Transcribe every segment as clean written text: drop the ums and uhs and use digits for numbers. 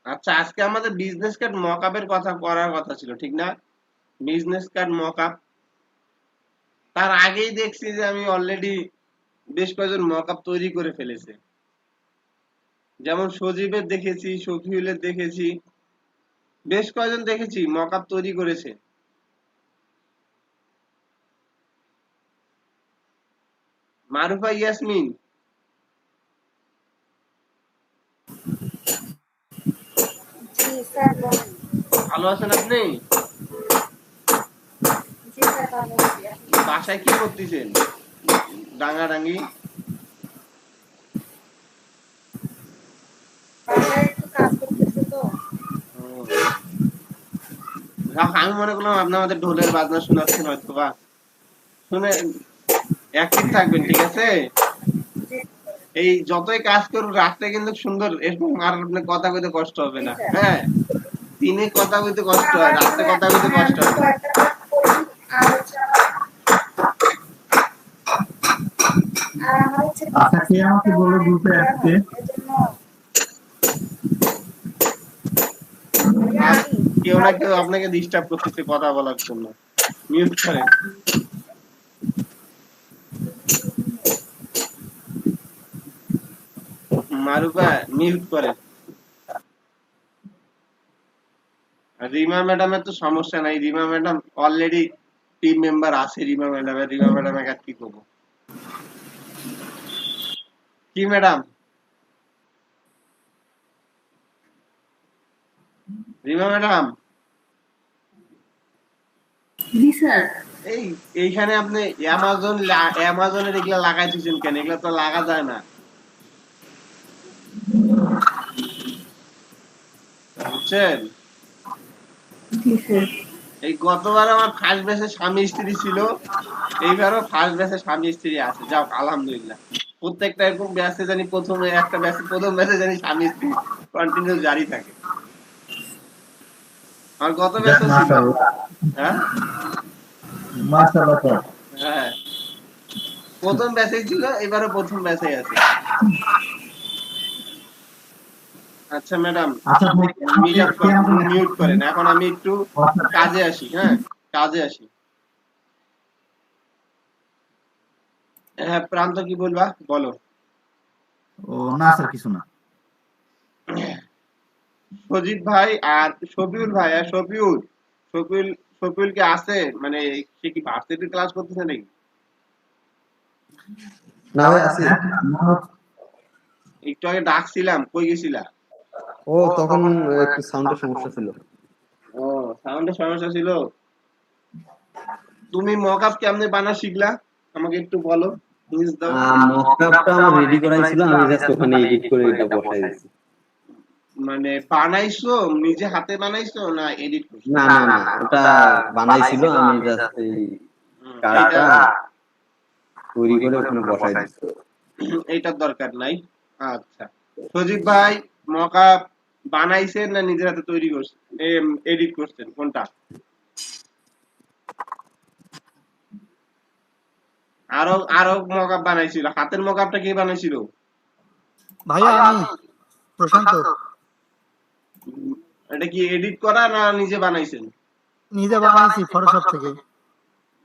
আচ্ছা, আজকে আমাদের বিজনেস কার্ড মকআপের কথা করার কথা ছিল, ঠিক না? বিজনেস কার্ড মকআপ, তার আগেই দেখছি যে আমি অলরেডি বেশ কয়েকজন মকআপ তৈরি করে ফেলেছে। যেমন সজীবের দেখেছি, শফিউলের দেখেছি, বেশ কয়েকজন দেখেছি মকআপ তৈরি করেছে। মারুফা ইয়াসমিন, জি স্যার বলেন। ভালো আছেন আপনি? জি স্যার ভালো আছি। আপনি কেমন বাসায় আছেন? কি করতেছেন? ডাঙ্গাডাঙ্গি। বাসায় একটু কাজ করতেছে তো। ও, যাক, আমি মনে করলাম আপনি আমাদের ঢোলের বাজনা শোনাচ্ছেন হয়তো বা। শুনে অ্যাক্টিভ থাকবেন, ঠিক আছে? জি এই যতই কাজ করুন রাত্রে কিন্তু সুন্দর এরকম আর আপনার কথা কইতে কষ্ট হবে জি না, স্যার। হ্যাঁ? দিনে কথা কইতে স্যার কষ্ট আমার হয়, রাত্রে আসলে কথা কইতে হ্যাঁ কষ্ট আমি হয় না। কয়েকটা কাজ করি। আর হচ্ছে আমার হচ্ছে আচ্ছা, বিজনেস কে আমাকে কার্ডটাও বললো মানে গ্রুপে ক্লিয়ার আসতে? হয়নি। এজন্য ভাইয়া আর আমি কেউ না কাজ কেউ করতেছি। আপনাকে ডিস্টার্ব করতেছে কথা বলার জন্য। মিউট করেন। মারুফা, মিউট করেন। আর রিমা ম্যাডামের তো সমস্যা নাই, Rima madam already team member আছে। রিমা ম্যাডাম আর কি করবো? কি ম্যাডাম? রিমা ম্যাডাম, জি স্যার। এই এইখানে আপনি অ্যামাজনের এগুলা লাগাই দিয়েছেন কেন? এগুলা তো লাগা যায় না, বুঝছেন? জি স্যার। এই গতবার আমার ফার্স্ট ব্যাচে স্বামী স্ত্রী ছিল, এইবারও ফার্স্ট ব্যাচে স্বামী স্ত্রী আছে। যাও, আলহামদুলিল্লাহ। প্রত্যেকটা এরকম ব্যাচে জানি প্রথমে একটা ব্যাচে প্রথম ব্যাচে জানি স্বামী স্ত্রী কন্টিনিউ জারি থাকে। আর গত যাক, ব্যাচও ছিল। মাশাআল্লাহ। হ্যাঁ, মাশাআল্লাহ স্যার। হ্যাঁ, প্রথম ব্যাচেই ছিল, এবারও প্রথম ব্যাচেই আছে। আচ্ছা ম্যাডাম, আচ্ছা ভাই, মিট আপ কে আমাকে মেসেজ মিউট করেন করেন। এখন আমি একটু হোয়াটসঅ্যাপে? কাজে আসি, হ্যাঁ, কাজে আসি। হ্যাঁ প্রান্ত, কি বলবা বলো। ও না স্যার, কিছু না। সজীব ভাই আর শফিউল ভাই, আর শফিউল শফিউল কি আছে? মানে সে কি ভার্সিটির ক্লাস করতেছে নাকি? না ভাই আছি। হ্যাঁ, একটু আগে ডাকছিলাম, কই গেছিলা? ও তখন একটু সাউন্ডের সমস্যা ছিল। ও, সাউন্ডের সমস্যা ছিল। তুমি মকআপ কেমনে বানা শিখলা? আমাকে একটু বলো, নিউজ দাও। মকআপটা আমার রেডি করাই ছিল, আমি জাস্ট ওখানে এডিট করে এটা বসাই দিছি। মানে বানাইছো, নিজে হাতে বানাইছো না এডিট করছো? না না না, ওটা বানাইছিল, আমি জাস্ট এই এইটা কার্ডটা তৈরি করে ওখানে বসাই দিছি। এইটার দরকার নাই। আচ্ছা, সজীব ভাই মকআপ বানাইছেন না নিজের হাতে তৈরি করছেন, এডিট করছেন, কোনটা? আরো আরো মকআপ বানাইছিল, হাতের মকআপটা কে বানাইছিল? ভাইয়া আমি প্রশান্ত উম, এটা কি এডিট করা না নিজে বানাইছেন? নিজে বানাইছি ফটোশপ থেকে।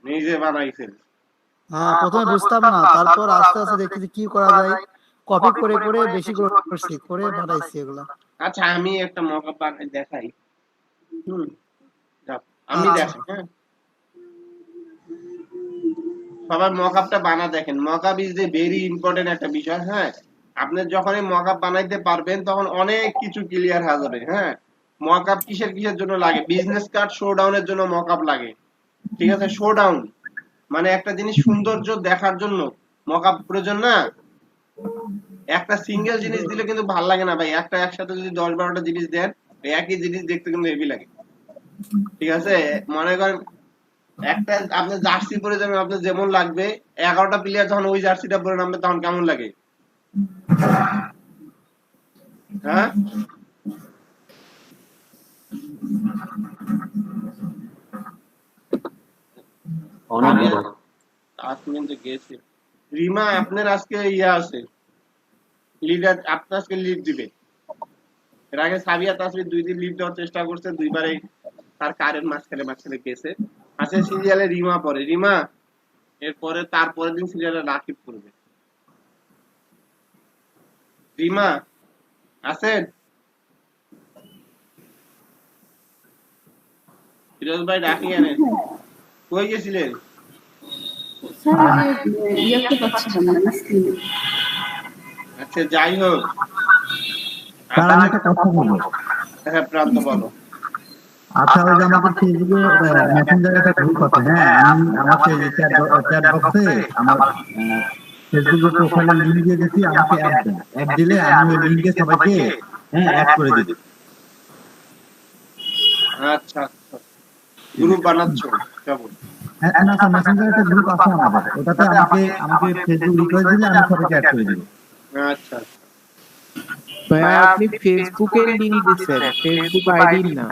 নিজে বানাইছেন। হ্যাঁ, প্রথমে বুঝতাম না, তারপর আস্তে আস্তে দেখতেছি কি করা যায়, কপি করে করে বেশি করে করছি, করে বানাইছি এগুলা। আচ্ছা, আমি একটা মকআপ বানাই দেখাই। হুম, যাক, আমি আচ্ছা দেখাই, হ্যাঁ। সবাই মকআপটা বানা দেখেন। Mockup is a very important একটা বিষয়, হ্যাঁ। আপনি যখন এই মকআপ বানাইতে পারবেন তখন অনেক কিছু ক্লিয়ার হয়ে যাবে, হ্যাঁ। মকআপ কিসের কিসের জন্য লাগে? বিজনেস কার্ড শোডাউনের জন্য মকআপ লাগে, ঠিক আছে? শোডাউন মানে একটা জিনিস সৌন্দর্য দেখার জন্য মকআপ প্রয়োজন না। একটা সিঙ্গেল জিনিস দিলে কিন্তু ভাল লাগে না ভাই, একটা একসাথে যদি 10-12টা জিনিস দেন, ওই একই জিনিস দেখতে কিন্তু হেভি লাগে, ঠিক আছে? মনে করেন একটা আপনি জার্সি পরে যাবেন, আপনার যেমন লাগবে, 11টা প্লেয়ার যখন ওই জার্সিটা পরে নামবে তখন কেমন লাগে, হ্যাঁ? অনেক আমি বড়। 8 মিনিট তো গেছে। রিমা, আপনার আজকে ইয়া আছে, লিডার, আপনার আজকে লিড দিবে। এর আগে সাবিয়া তাসবির 2 দিন লিভ দেওয়ার চেষ্টা করছে, দুইবারে তার কারেন্ট মাঝখানে গেছে। আচ্ছা সিরিয়ালে রিমা পড়ে, রিমা এরপরে তারপরের দিন সিরিয়ালে রাকিব পড়বে। রিমা আছেন? ফিরোজ ভাই ডাকি আনেন, কই গেছিলেন? স্যার ইয়েতে পাচ্ছিলাম না স্ক্রিনে। আচ্ছা যাই হোক, স্যার আমি একটা কথা বলবো। হ্যাঁ প্রান্ত বলো। আচ্ছা ওই যে আমাদের ফেসবুকে মেসেঞ্জারে একটা গ্রুপ আছে, হ্যাঁ আমি আমাকে চ্যাট বক্সে আমার ফেসবুকের প্রোফাইলের লিংক দিয়ে দিচ্ছি, আমাকে অ্যাড দেন, অ্যাড দিলে আমি ওই লিংকে সবাইকে অ্যাড করে দিই। আচ্ছা আচ্ছা, গ্রুপ বানাচ্ছো কেমন? হ্যাঁ না স্যার, মেসেঞ্জারে একটা গ্রুপ আছে আমাদের, ওটাতে আমাকে ফেসবুক রিকোয়েস্ট দিলে আমি সবাইকে অ্যাড করে দিব। আচ্ছা ভাইয়া আপনি ফেসবুকের লিংক দিচ্ছেন, ফেসবুক আইডি না।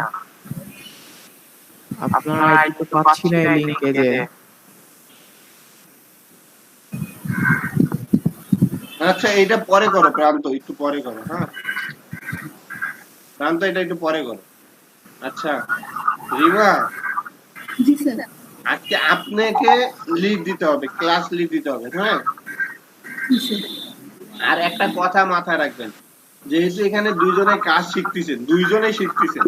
আপনার আইডি তো পাচ্ছি না এই লিংকে যে। আচ্ছা এটা পরে করো প্রান্ত, একটু পরে করো। হ্যাঁ প্রান্ত এটা একটু পরে করো। আচ্ছা রিমা, জি স্যার। আজকে আপনাকে লিড দিতে হবে, ক্লাস লিড দিতে হবে। হ্যাঁ জি স্যার। আর একটা কথা মাথায় রাখবেন, যেহেতু এখানে দুইজনে কাজ শিখতেছেন, দুইজনেই শিখতেছেন,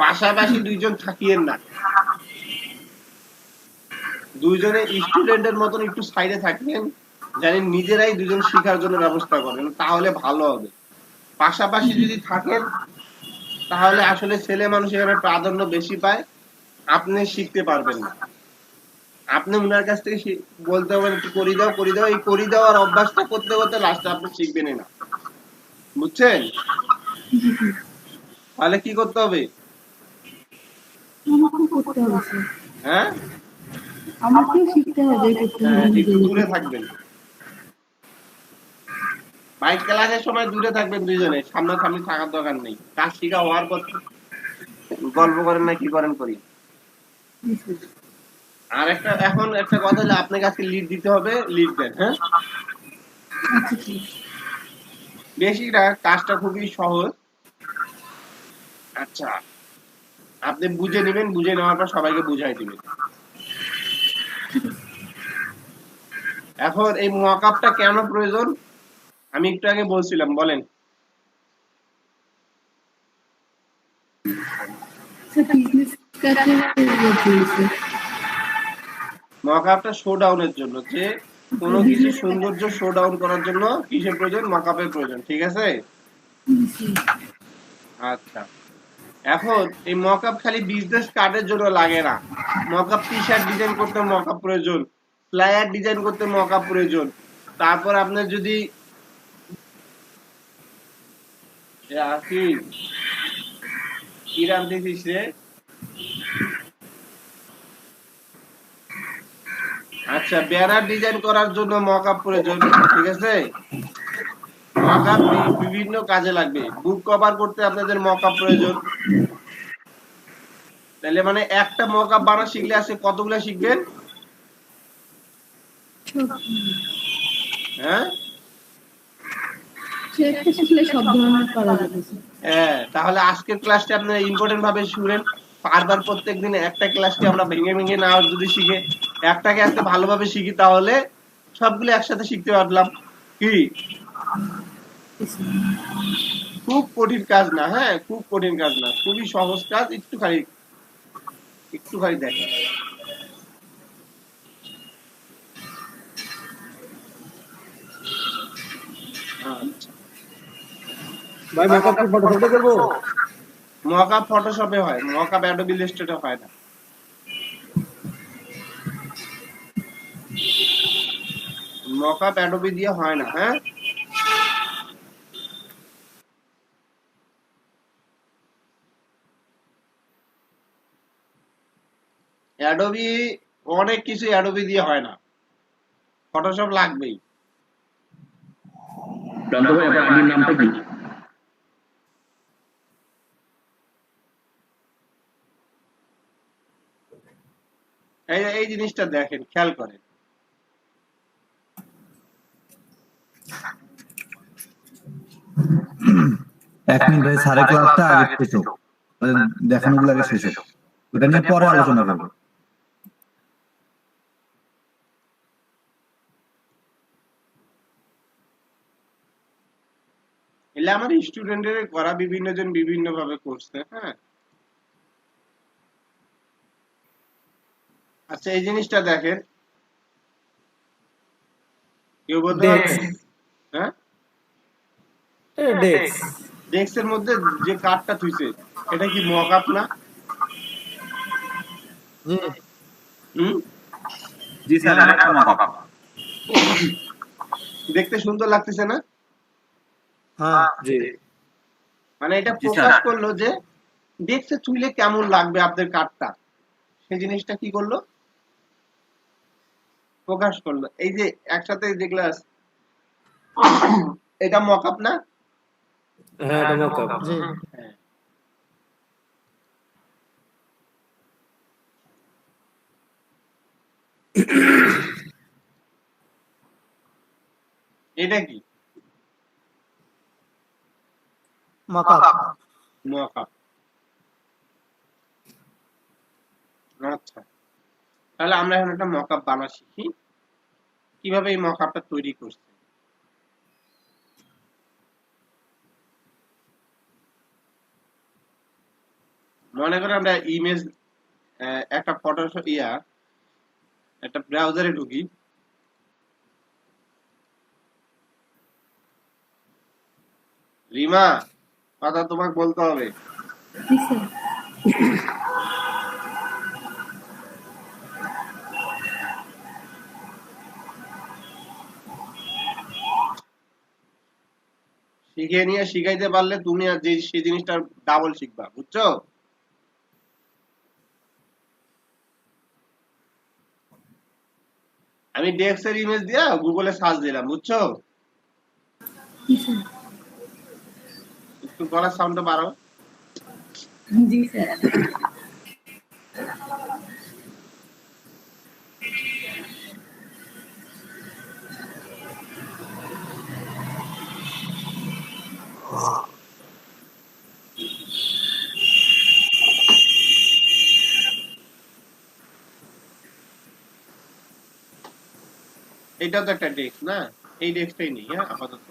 পাশাপাশি দুইজন থাকিয়েন না, দুইজনে স্টুডেন্টের মতন একটু সাইডে থাকবেন, জানেন নিজেরাই দুজন শেখার জন্য ব্যবস্থা করেন, তাহলে ভালো হবে। পাশাপাশি যদি থাকেন তাহলে আসলে ছেলে মানুষ এখানে প্রাধান্য বেশি পায়, আপনি শিখতে পারবেন না। আপনি উনার কাছ থেকে বলতে হবে একটু করি দাও করি দাও, এই করি দেওয়ার অভ্যাসটা করতে করতে লাস্টে আপনি শিখবেনই না, বুঝছেন? তাহলে কি করতে হবে? আমাকেও করতে হবে স্যার। হ্যাঁ আমাকেও শিখতে হবে, করতে হবে। একটু দূরে থাকবেন, বাইক ক্লাসের সময় দূরে থাকবেন, দুইজনে সামনাসামনি থাকার দরকার নেই। কাজ শিখা হওয়ার পর গল্প করেন না কি করেন করি। জি স্যার। আর এখন একটা কথা হলো, আপনাকে আজকে লিড দিতে হবে, লিড দেন। হ্যাঁ আচ্ছা ঠিক আছে। বেশি না, কাজটা খুবই সহজ। আচ্ছা আপনি বুঝে নেবেন, বুঝে নেওয়ার পর সবাইকে বুঝাই দিবেন। এখন এই মকআপটা কেন প্রয়োজন আমি একটু আগে বলছিলাম, বলেন। স্যার বিজনেস কাজে বলছি। মকআপটা শো ডাউনের জন্য, যে কোনো কিছু সৌন্দর্য শো ডাউন করার জন্য কিসের প্রয়োজন? মকআপের প্রয়োজন, ঠিক আছে? আচ্ছা এখন এই মকআপ খালি বিজনেস কার্ডের জন্য লাগে না, মকআপ টি শার্ট ডিজাইন করতে মকআপ প্রয়োজন, ফ্লায়ার ডিজাইন করতে মকআপ প্রয়োজন। তারপর আপনার যদি কি রাঁধতেছিস রে? আচ্ছা ব্যানার ডিজাইন করার জন্য মকআপ প্রয়োজন, ঠিক আছে? মকআপ বিভিন্ন কাজে লাগবে। বুক কভার করতে আপনাদের মকআপ প্রয়োজন। তাহলে মানে একটা মকআপ বানানো শিখলে আছে কতগুলো শিখবেন? হ্যাঁ সেটা শিখলে সব ধরনের করা যাবে স্যার। হ্যাঁ তাহলে আজকের ক্লাসটা আপনারা ইম্পর্টেন্ট ভাবে শুনেন। বারবার প্রত্যেকদিন একটা ক্লাসকে আমরা ভেঙে ভেঙে না যদি শিখে একটাকে আজকে ভালোভাবে শিখি, তাহলে সবগুলো একসাথে শিখতে পারলাম। কি খুব কঠিন কাজ না, হ্যাঁ খুব কঠিন কাজ না, খুবই সহজ কাজ, একটুখানি দেখেন। আচ্ছা ভাই মকআপ কি ফটোশপে করব? মকআপ ফটোশপে হয়, মকআপ অ্যাডোবি ইলাস্ট্রেটরে হয় না। মকআপ অ্যাডোবি দিয়ে হয় না। হ্যাঁ অ্যাডোবি অনেক কিছু অ্যাডোবি দিয়ে হয় না, ফটোশপ লাগবেই। প্রান্ত ভাই আপনার আইডির নামটা কি? এই জিনিসটা দেখেন, খেয়াল করেন। 1 মিনিট ভাই, স্যারের ক্লাসটা আগে শেষ হোক, দেখানোগুলো আগে শেষ হোক, ওটা নিয়ে পরে আলোচনা করবো। এলে আমার স্টুডেন্টের করা বিভিন্ন জন বিভিন্ন ভাবে করছে। হ্যাঁ, আচ্ছা এই জিনিসটা দেখেন, কেউ বলতে পারবে? হ্যাঁ, ডেস্কের মধ্যে যে কার্ডটা থুইছে এটা কি মক আপ না? জি হুম, জি স্যার, এটা একটা মক-আপ। দেখতে সুন্দর লাগতেছে না? হ্যাঁ মানে এটা জি প্রকাশ স্যার। করলো যে ডেস্কে থুইলে কেমন লাগবে আপনার কার্ডটা, সেই জিনিসটা কি করলো, প্রকাশ করলো। এই যে একসাথে যেগুলো আছে, এটা মক আপ না? জি হ্যাঁ। এটা কি মকআপ। Mock up? আচ্ছা, তাহলে আমরা এখন একটা মক আপ বানা শিখি, কিভাবে এই মক আপটা তৈরি করছে। মনে করেন আমরা ইমেজ একটা ফটোশপ একটা ব্রাউজারে ঢুকি, রিমা কথা তোমাকে বলতে হবে। জি স্যার। শিখে নিয়ে শিখাইতে পারলে তুমি আর যে সেই জিনিসটা ডাবল শিখবা, বুঝছো? আমি ডেস্কের ইমেজ দিয়া গুগলে সার্চ দিলাম, বুঝছো? জি স্যার। একটু গলার সাউন্ডটা বাড়াও। জি স্যার। এইটা তো একটা ডেস্ক না, এই ডেস্কটাই নেই। হ্যাঁ, আপাতত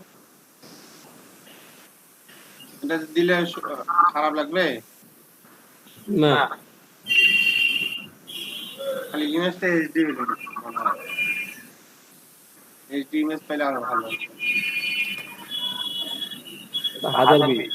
এটা দিলে খারাপ লাগবে না, খালি ইমেজটা এইচডি মনে হয়, এইচডি ইমেজ পাইলে আরো ভালো। 1020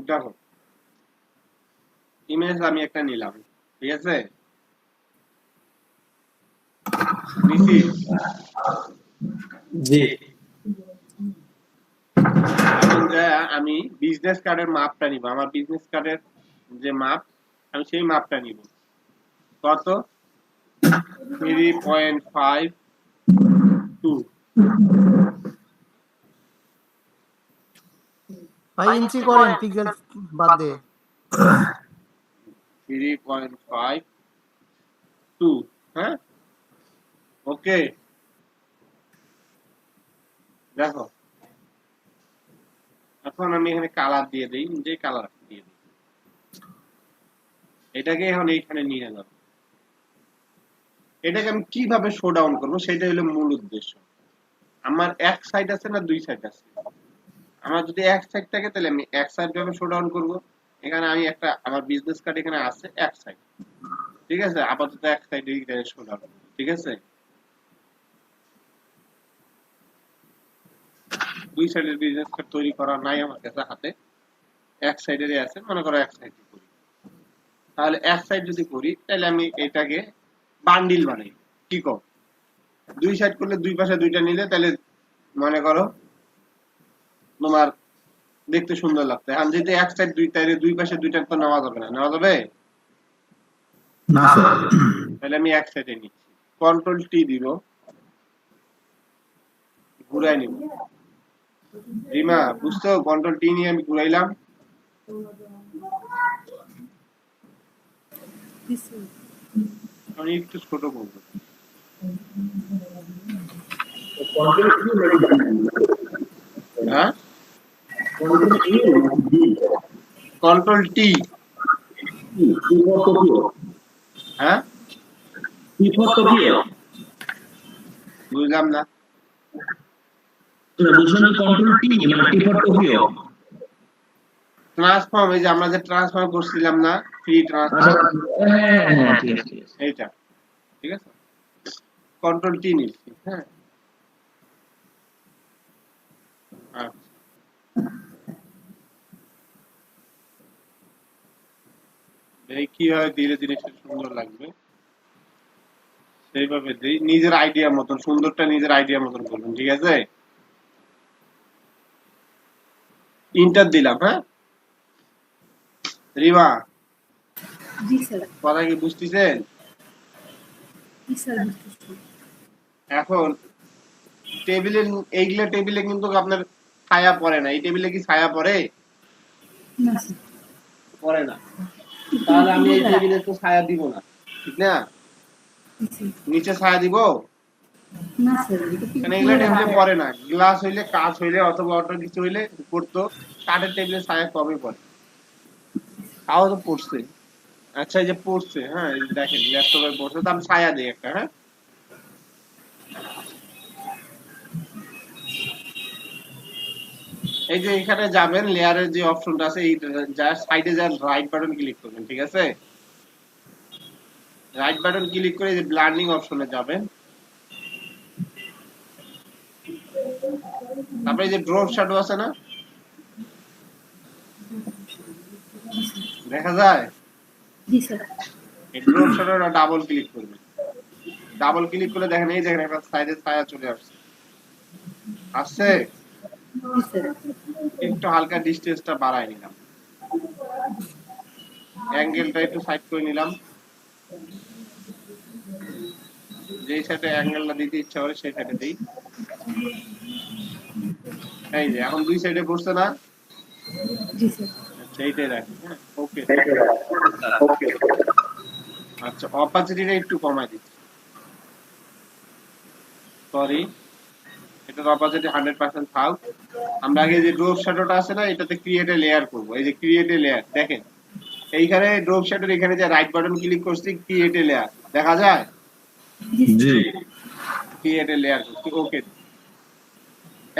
দেখো ইমেজ আমি একটা নিলাম, ঠিক আছে, নিছি। জি এখন যা আমি বিজনেস কার্ডের মাপটা নিব, আমার বিজনেস কার্ডের যে মাপ আমি সেই মাপটা নিব। কত? 3.52। ভাই ইঞ্চি করেন পিক্সেল বাদ দিয়ে। 3.52। হ্যাঁ, ওকে। দেখো এখন আমি এখানে কালার দিয়ে দিই, যে কালার দিয়ে দিই, এটাকে এখন এইখানে নিয়ে যাব। এটাকে আমি কিভাবে শো ডাউন করবো সেটা হলো মূল উদ্দেশ্য। আমার এক সাইড আছে না দুই সাইড আছে? আমার যদি এক সাইড থাকে তাহলে আমি এক সাইড ভাবে শো ডাউন করবো। এখানে আমি একটা আমার বিজনেস কার্ড এখানে আছে এক সাইড, ঠিক আছে, আপাতত এক সাইডে শো ডাউন, ঠিক আছে। দুই সাইডের বিজনেস কার্ড তৈরি করা নাই আমার কাছে হাতে, এক সাইডেরই আছে, মনে করো এক সাইড করি। তাহলে এক সাইড যদি করি তাহলে আমি এটাকে বান্ডিল বানাই, কি কম? দুই সাইড করলে দুই পাশে দুইটা নিলে তাহলে মনে করো তোমার দেখতে সুন্দর লাগবে। এখন যদি এক সাইড দুই, তাহলে দুই পাশে দুইটা তো নেওয়া যাবে না, নেওয়া যাবে? না স্যার। তাহলে আমি এক সাইডে নিচ্ছি, কন্ট্রোল টি দিব, ঘুরাই নিব। রিমা বুঝছো? কন্ট্রোল টি নিয়ে আমি ঘুরাইলাম। জি স্যার। আমি একটু ছোট করবো। হ্যাঁ, কন্ট্রোল টি। হ্যাঁ, বুঝলাম না। ট্রান্সফর্ম, এই যে আমরা যে ট্রান্সফর্ম করছিলাম না, ফ্রি ট্রান্সফর্ম, এইটা ঠিক আছে। কন্ট্রোল টি নিচ্ছি। হ্যাঁ, আচ্ছা, এই কিভাবে ধীরে ধীরে সুন্দর লাগবে সেইভাবে দিই, নিজের আইডিয়া মতন, সুন্দরটা নিজের আইডিয়া মতন করবেন, ঠিক আছে। ইন্টার দিলাম। হ্যাঁ রিমা, জি স্যার। কথা কি বুঝতেছেন? জি স্যার, বুঝতেছি। এখন টেবিলে, এইগুলা টেবিলে কিন্তু আপনার ছায়া পড়ে না। এই টেবিলে কি ছায়া পড়ে? না স্যার। পড়ে না। তাহলে আমি এই টেবিলে তো ছায়া দিব না, ঠিক না? জি স্যার। নিচে ছায়া দিব? না স্যার, এটা কি কারণ এগুলা টেবিলে পড়ে না। গ্লাস হইলে, কাঁচ হইলে অথবা অটো কিছু হইলে পড়তো, কাঠের টেবিলে ছায়া কমই পড়ে। তাও তো পড়ছে। আচ্ছা, এই যে পড়ছে, হ্যাঁ এই যে দেখেন ল্যাপটপে পড়ছে, তো আমি ছায়া দিই একটা। হ্যাঁ, এই যে এখানে যাবেন, লেয়ারের যে অপশনটা আছে, এই যার সাইডে যার রাইট বাটন ক্লিক করবেন, ঠিক আছে। রাইট বাটন ক্লিক করে যে ব্লান্ডিং অপশনে যাবেন, তারপরে এই যে ড্রপ শ্যাডো আছে না, দেখা যায়? জি স্যার। এই ড্রপ শ্যাডোটা ডাবল ক্লিক করবেন। ডাবল ক্লিক করলে দেখেন, এই দেখেন একটা সাইডে ছায়া চলে আসছে। আসছে? জি স্যার। একটু হালকা ডিসটেন্সটা বাড়ায় নিলাম, অ্যাঙ্গেলটা একটু সাইড করে নিলাম। যেই সাইডে অ্যাঙ্গেলটা দিতে ইচ্ছা করে সেই সাইডে দিই। এই যে এখন দুই সাইডে পড়ছে না? জি স্যার। আচ্ছা, এইটাই রাখি। হ্যাঁ, ওকে। আচ্ছা, অপাসিটিটা একটু কমাই দিচ্ছি, সরি, এটার অপাসিটি 100% থাক। আমরা আগে যে ড্রপ শ্যাডোটা আছে না, এটাতে ক্রিয়েট এ লেয়ার করব। এই যে ক্রিয়েট এ লেয়ার, দেখেন এইখানে ড্রপ শ্যাডোর এখানে যে রাইট বাটন ক্লিক করছি, ক্রিয়েট এ লেয়ার দেখা যায়? জি। ক্রিয়েট এ লেয়ার করছি, ওকে।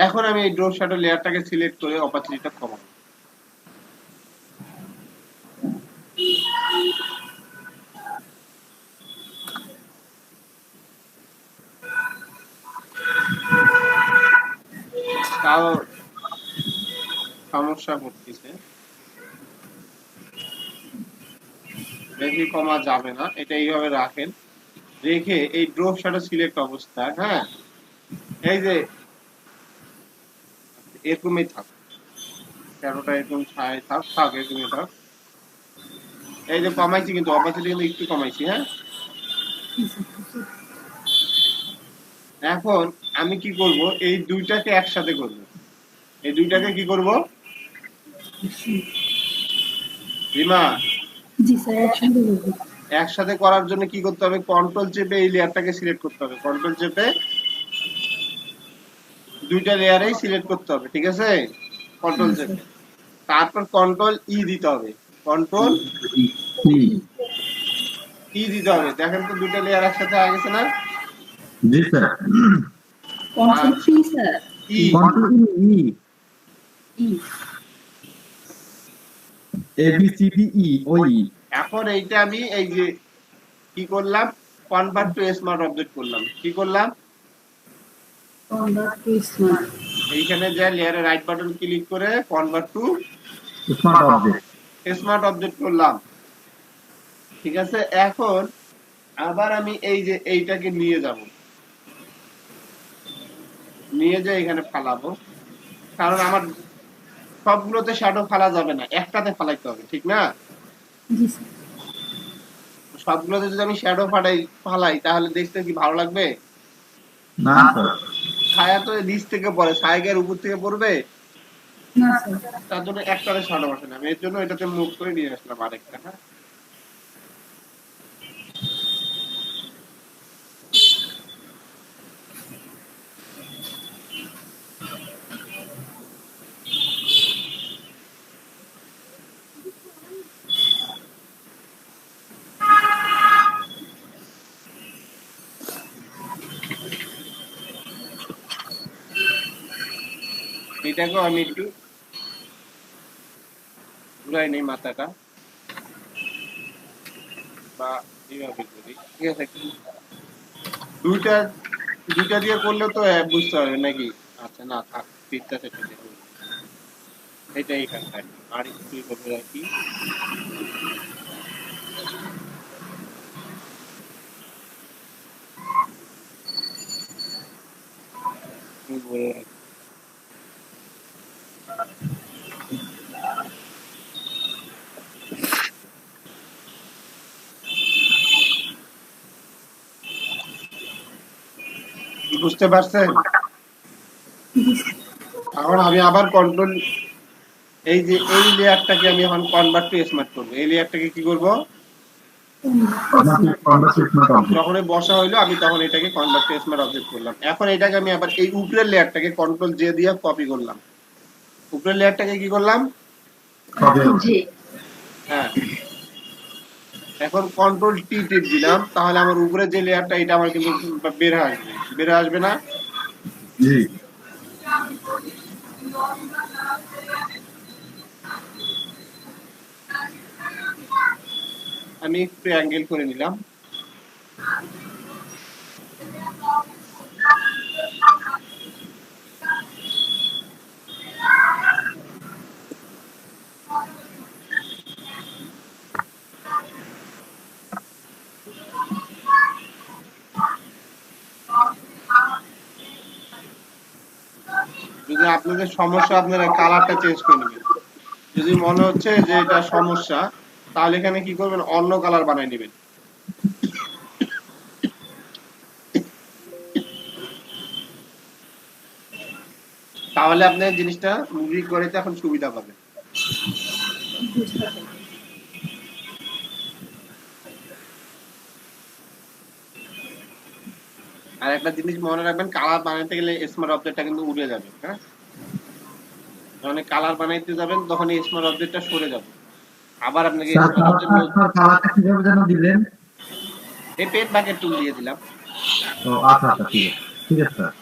এখন আমি এই ড্রপ শ্যাডো লেয়ারটাকে সিলেক্ট করে অপাসিটিটা কমাবো। তাও সমস্যা করতেছে, বেশি কমা যাবে না, এটা এইভাবে রাখেন। রেখে এই ড্রপ শ্যাডো সিলেক্ট অবস্থায়, হ্যাঁ এই যে এরকমই থাক, শ্যাডোটা এরকম ছায় থাক, এরকমই থাক। এই যে কমাইছি, কিন্তু অপাসিটি কিন্তু একটু কমাইছি। হ্যাঁ, এখন আমি কি করব, এই দুইটাকে একসাথে করব। এই দুইটাকে কি করব রিমা? জি স্যার, একসঙ্গে বলবো। একসাথে করার জন্য কি করতে হবে? কন্ট্রোল চেপে এই লেয়ারটাকে সিলেক্ট করতে হবে। কন্ট্রোল চেপে দুইটা লেয়ারেই সিলেক্ট করতে হবে, ঠিক আছে। কন্ট্রোল চেপে তারপর কন্ট্রোল ই দিতে হবে। কন্ট্রোল ই দিতে হবে। দেখেন তো দুইটা লেয়ার একসাথে হয়ে গেছে না? জি sir. Control C sir. E, control E, E. A B C D E, ওই। এখন এইটা আমি এই যে কি করলাম, কনভার্ট টু স্মার্ট অবজেক্ট করলাম। কি করলাম? Convert to smart. এইখানে যে লেয়ারে রাইট বাটন ক্লিক করে convert to smart object. Smart object করলাম, ঠিক আছে। এখন আবার আমি এই যে এইটাকে নিয়ে যাব, নিয়ে যে এখানে ফালাবো, কারণ আমার সবগুলোতে শ্যাডো ফালা যাবে না, একটাতে ফালাইতে হবে, ঠিক না? জি স্যার। সবগুলোতে যদি আমি শ্যাডো ফালাই তাহলে দেখতে কি ভালো লাগবে? না স্যার। ছায়া তো নিচ থেকে পড়ে, ছায়া কি আর উপর থেকে পড়বে? না স্যার। তার জন্য একটাতে শ্যাডো বসে না, আমি এর জন্য এটাতে মুভ করে নিয়ে আসলাম আরেকটা। হ্যাঁ, এটাকেও আমি একটু ঘুরাই নেই মাথাটা, বা এইভাবে করি, ঠিক আছে। দুইটা দুইটা দিয়ে করলে তো বুঝতে পারবে নাকি? আচ্ছা না থাক, পিকটা সেটা দিয়ে করবো। এটা এইখানটায় আর একটু করে রাখি। বলে রাখি। বুঝতে পারছেন? এখন আমি আবার কন্ট্রোল, এই যে এই লেয়ারটাকে আমি এখন কনভার্ট টু স্মার্ট করব। এই লেয়ারটাকে কি করব? যখন বসা হইলো আমি তখন এটাকে কনভার্ট টু স্মার্ট অবজেক্ট করলাম। এখন এটাকে আমি আবার এই উপরের লেয়ারটাকে কন্ট্রোল জে দিয়ে কপি করলাম। উপরের লেয়ারটাকে কি করলাম? জি। হ্যাঁ, এখন কন্ট্রোল টি টিপ দিলাম, তাহলে আমার উপরে যে লেয়ারটা এটা আমার কিন্তু বের হয়ে আসবে, বের হয়ে আসবে না? জি। আমি একটু অ্যাঙ্গেল করে নিলাম। যদি আপনাদের সমস্যা, আপনারা কালারটা চেঞ্জ করে নেবেন। যদি মনে হচ্ছে যে এটা সমস্যা, তাহলে এখানে কি করবেন? অন্য কালার বানিয়ে নেবেন। তাহলে আপনার জিনিসটা মুভি করতে এখন সুবিধা পাবেন। আর একটা জিনিস মনে রাখবেন, কালার বানাইতে গেলে স্মার্ট অবজেক্টটা কিন্তু উড়ে যাবে। হ্যাঁ, যখন কালার বানাইতে যাবেন তখন এই স্মার্ট অবজেক্টটা সরে যাবে। আবার আপনাকে কালারটা কিভাবে যেন দিলেন? এই পেট বাকেট টুল দিয়ে দিলাম। ও আচ্ছা আচ্ছা, ঠিক আছে ঠিক আছে স্যার।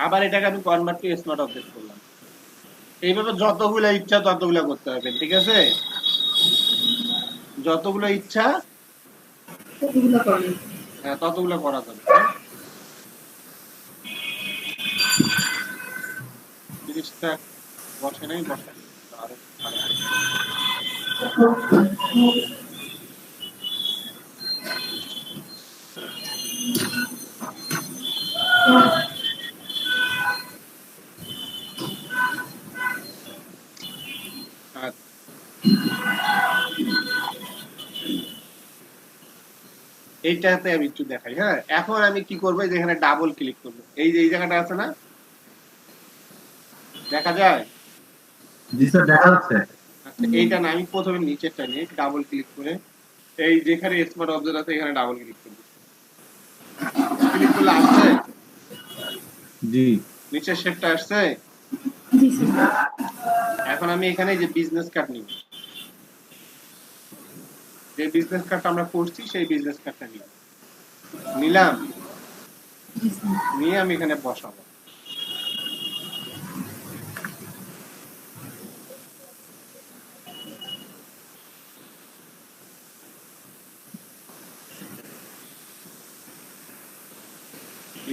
আবার এটাকে আমি কনভার্ট টু স্মার্ট অবজেক্ট করলাম। এইভাবে যতগুলো ইচ্ছা ততগুলো করতে পারবেন, ঠিক আছে? যতগুলো ইচ্ছা ততগুলো করা যাবে। জিনিসটা বসে নাই, বসে আরো এইটাতে আমি একটু দেখাই। হ্যাঁ, এখন আমি কি করবো? যেখানে ডাবল ক্লিক করবো, এই যে এই জায়গাটা আছে না, দেখা যায়? জি স্যার, দেখা যাচ্ছে। আচ্ছা, এইটা না, আমি প্রথমে নিচেরটা নিয়ে ডাবল ক্লিক করে এই যেখানে স্মার্ট অবজেক্ট আছে এখানে ডাবল ক্লিক করবো। ক্লিক করলে আসছে? জি। নিচের শেপটা আসছে? এখন আমি এখানে যে বিজনেস কার্ড নিব, যে বিজনেস কার্ডটা আমরা করছি সেই বিজনেস কার্ডটা নিলাম, নিয়ে আমি এখানে বসাবো।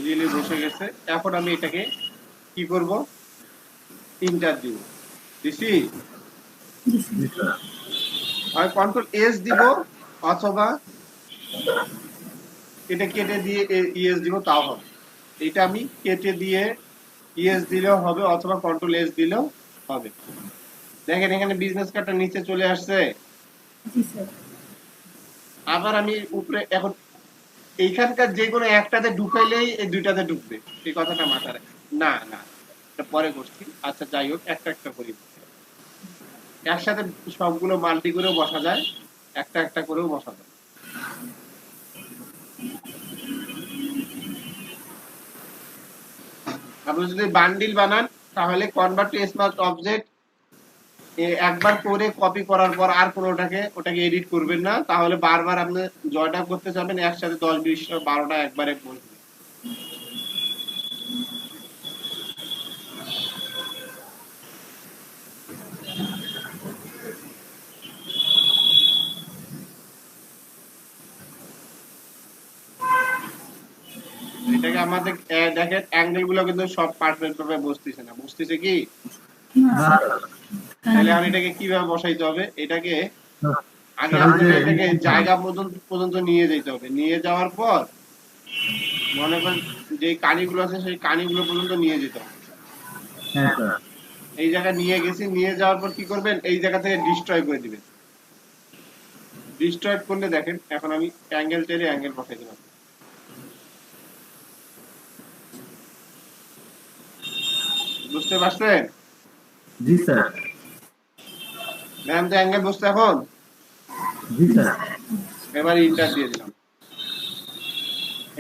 ইজিলি বসে গেছে। এখন আমি এটাকে কি করব, ইন্টার দিব, দিছি জি স্যার। জি স্যার। হয় কন্ট্রোল এস দিব অথবা এটা কেটে দিয়ে ইএস দিব, তাও হবে। এটা আমি কেটে দিয়ে ইএস দিলেও হবে অথবা কন্ট্রোল এস দিলেও হবে। দেখেন এখানে বিজনেস কার্ডটা নিচে চলে আসছে। জি স্যার। আবার আমি উপরে এখন এইখানকার যে কোনো একটাতে ঢুকাইলেই এই দুইটাতে ঢুকবে, এই কথাটা মাথায় রাখেন। না না, এটা পরে করছি। আচ্ছা যাই হোক, একটা একটা করি। একসাথে সবগুলো মাল্টি করেও বসা যায়, একটা একটা করেও বসা যায়। আপনি যদি বান্ডিল বানান তাহলে কনভার্ট টু স্মার্ট অবজেক্ট একবার করে কপি করার পর আর কোনোটাকে ওটাকে এডিট করবেন না, তাহলে বারবার আপনি জয়টা করতে যাবেন, একসাথে 10 20 12টা একবারে বসবে। এটাকে আমাদের দেখেন অ্যাঙ্গেল গুলো কিন্তু সব পারফেক্ট ভাবে বসতেছে না, বসতেছে কি? না না স্যার। তাহলে আমি এটাকে কিভাবে বসাইতে হবে, এটাকে আগে স্যার, ওই আপনাকে যে- এটাকে জায়গা পর্যন্ত নিয়ে যেতে হবে। নিয়ে যাওয়ার পর মনে করেন যে কানিগুলো আছে সেই কানিগুলো পর্যন্ত নিয়ে যেতে হবে। হ্যাঁ স্যার। এই জায়গায় নিয়ে গেছি, নিয়ে যাওয়ার পর কি করবেন, এই জায়গা থেকে ডিস্ট্রয় করে দিবেন। ডিস্ট্রয় করলে দেখেন এখন আমি অ্যাঙ্গেল টেনে অ্যাঙ্গেল বসাই দিলাম। বুঝতে পারছেন? জি স্যার। ম্যাম তো অ্যাঙ্গেল বুঝতে এখন। জি স্যার। এবার ইন্টার দিয়ে দিলাম।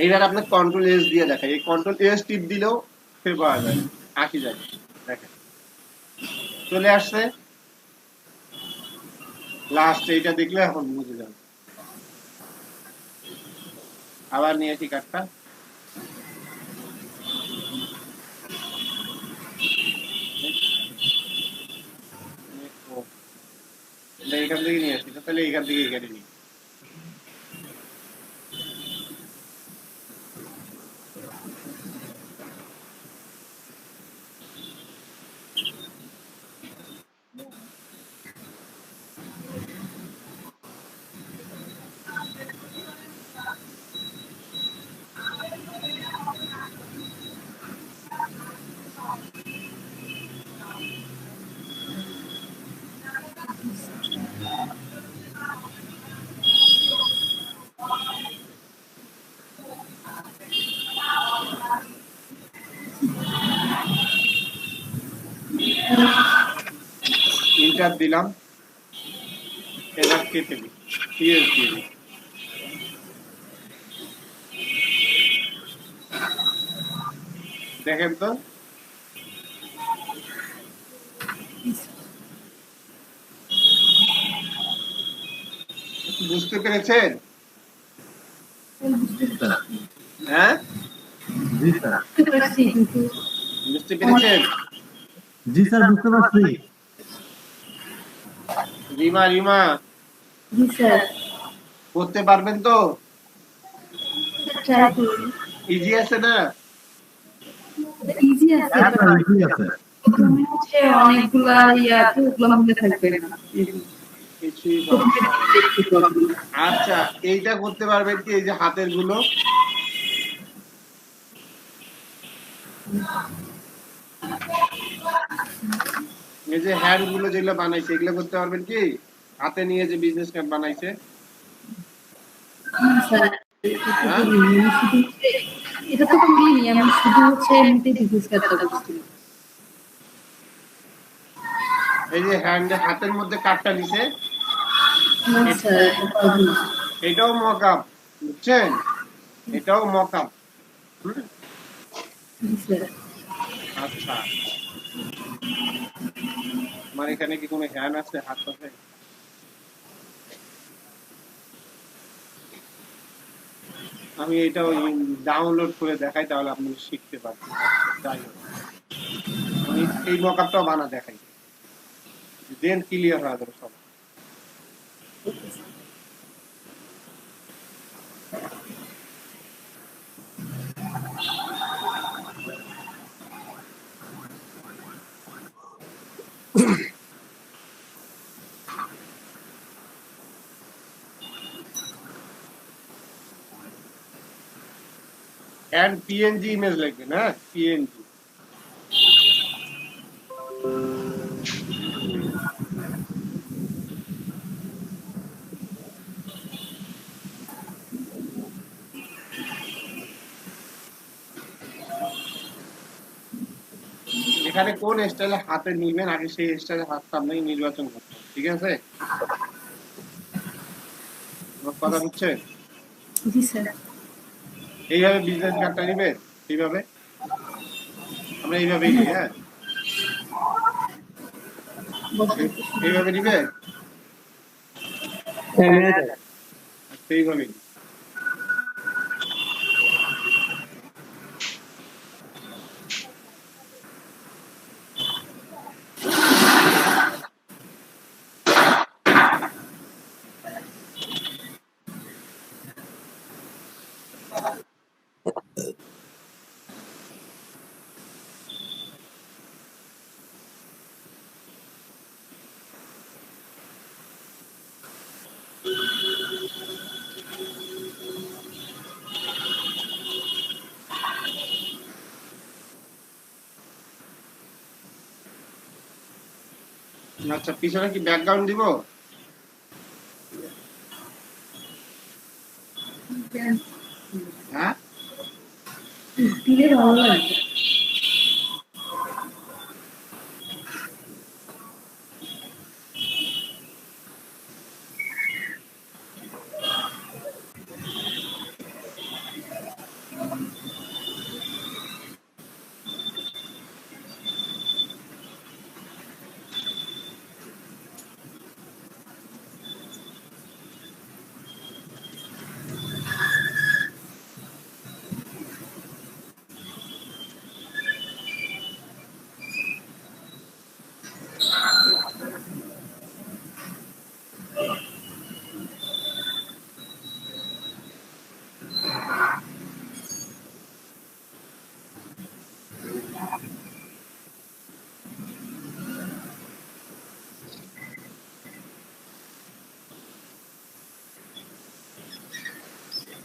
এইবার আপনি কন্ট্রোল এস দিয়ে দেখাই, এই কন্ট্রোল এস টিপ দিলেও ফের পাওয়া যায়, আঁকি যায়। দেখেন চলে আসছে। লাস্ট এইটা দেখলে এখন বুঝে যাবে। আবার নিয়েছি কার্ডটা, এইখান থেকে নিয়ে আসি, তাহলে এইখান থেকে এখানে নিই। ইন্টার দিলাম, এবার কেটে দিই, ইএস দিয়ে দিই। দেখেন তো বুঝতে পেরেছেন? হ্যাঁ জি স্যার। বুঝতে পারছি কিন্তু বুঝতে পেরেছেন? জি স্যার, বুঝতে পারছি। রিমা রিমা জি স্যার। করতে পারবেন তো? ট্রাই করুন। ইজি আছে না? ইজি আছে হ্যাঁ স্যার, ঠিক আছে। প্রথমে হচ্ছে অনেকগুলা তো ওগুলো মনে থাকবে না। কিছুই আচ্ছা, এইটা করতে পারবেন কি, এই যে হাতের গুলো, এই যে হ্যান্ড গুলো যেগুলো বানাইছে এগুলো করতে পারবেন কি? হাতে নিয়ে যে বিজনেস কার্ড বানাইছে, স্যার হ্যাঁ? এটা তো করিনি, আমি শুধু হচ্ছে এমনিতে বিজনেস কার্ডটা করছি। এই যে হাতের মধ্যে কার্ডটা নিছে, না স্যার, এটা পারবো না। এটাও মকআপ, বুঝছেন? এটাও মকআপ। জি স্যার। আচ্ছা, আমার এখানে কি কোনো হ্যান্ড আছে, হাত আছে? আমি এটাও ডাউনলোড করে দেখাই, তাহলে আপনি শিখতে পারবেন। যাই হোক, আমি এই মকআপটাও বানা দেখাই, দেন ক্লিয়ার হয়ে যাবে সব। এন্ড পিএনজি ইমেজ লিখবেন, হ্যাঁ পিএনজি। এখানে কোন স্টাইলে হাতে নিবেন আগে সেই স্টাইলে হাতটা আপনাকে নির্বাচন করতে হবে, ঠিক আছে? আমার কথা বুঝছেন? জি স্যার। এইভাবে বিজনেস কার্ডটা নিবেন, এইভাবে আমরা এইভাবেই নিই, হ্যাঁ এইভাবে নিবে, আচ্ছা এইভাবেই নিই। আচ্ছা পিছনে কি ব্যাকগ্রাউন্ড দিব? হ্যাঁ দিলে ভালো লাগবে।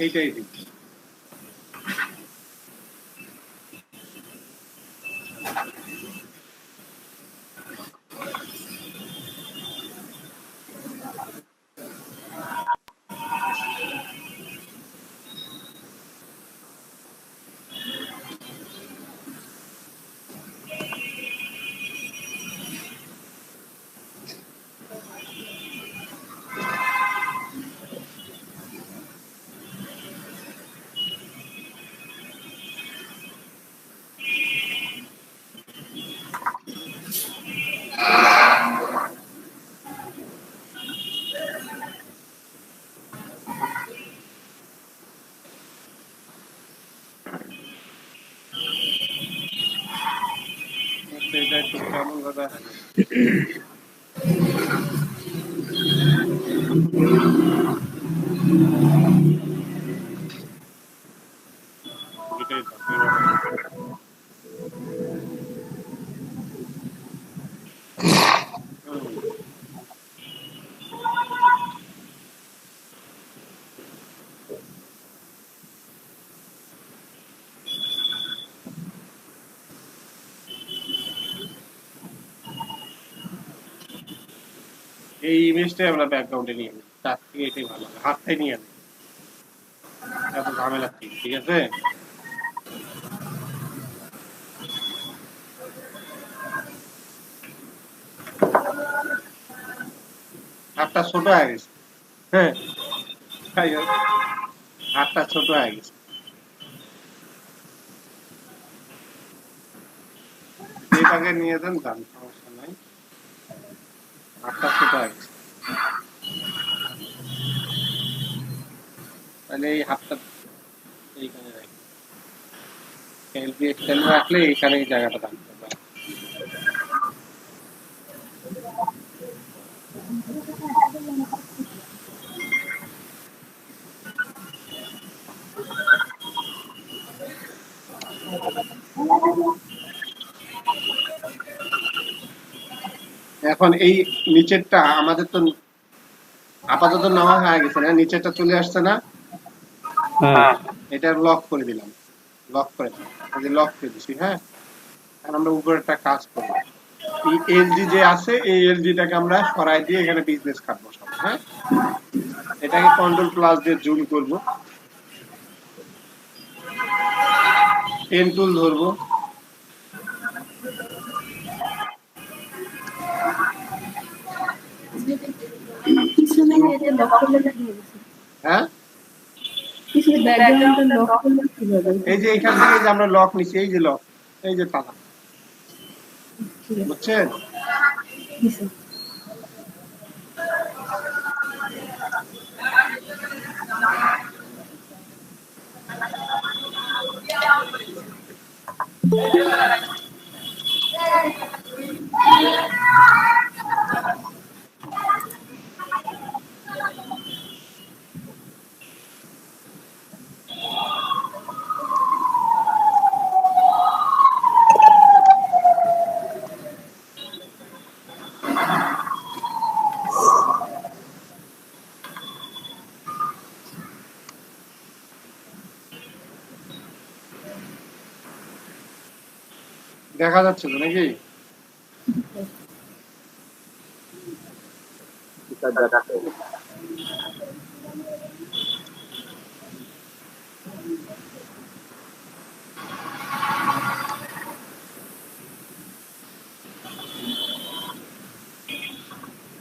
এইটাই দিই। আচ্ছা এটা একটু কেমন কথা এটাই তো এই ইমেজটাই আমরা ব্যাকগ্রাউন্ডে নিয়ে নিই, তার থেকে এটাই ভালো হবে, হাতটাই নিয়ে নিই, এত ঝামেলা কি, ঠিক আছে? হাতটা ছোট হয়ে গেছে, হ্যাঁ তাই হোক, হাতটা ছোট হয়ে গেছে, এটাকে নিয়ে দেন দাম সমস্যা নাই, হাতটা ছোট হয়ে গেছে, তাহলে এই হাতটা এইখানে রাখি, এলবি এক্সটেন্ড রাখলে এইখানে এই জায়গাটা থাকতে পারে। এখন এই নিচেরটা আমাদের তো আপাতত নেওয়া হয়ে গেছে না, নিচেরটা চলে আসছে না, হ্যাঁ এটা লক করে দিলাম, লক করে দিই, এই যে লক করে দিছি। হ্যাঁ, এখন আমরা উপরে একটা কাজ করব, এই এলজি যে আছে এই এলজিটাকে আমরা সরাই দিয়ে এখানে বিজনেস কার্ড বসাবো। হ্যাঁ, এটাকে কন্ট্রোল প্লাস দিয়ে জুম করব, পেন টুল ধরবো, পিছনে এটা লক করলে কি হবে? হ্যাঁ, পিছনে ব্যাকগ্রাউন্ডটা লক করলে কি হবে? এই যে এখান থেকে যে আমরা লক নিছি, এই যে লক, এই যে তালা, ঠিক আছে, বুঝছেন? দিছে। দেখা যাচ্ছে তো নাকি?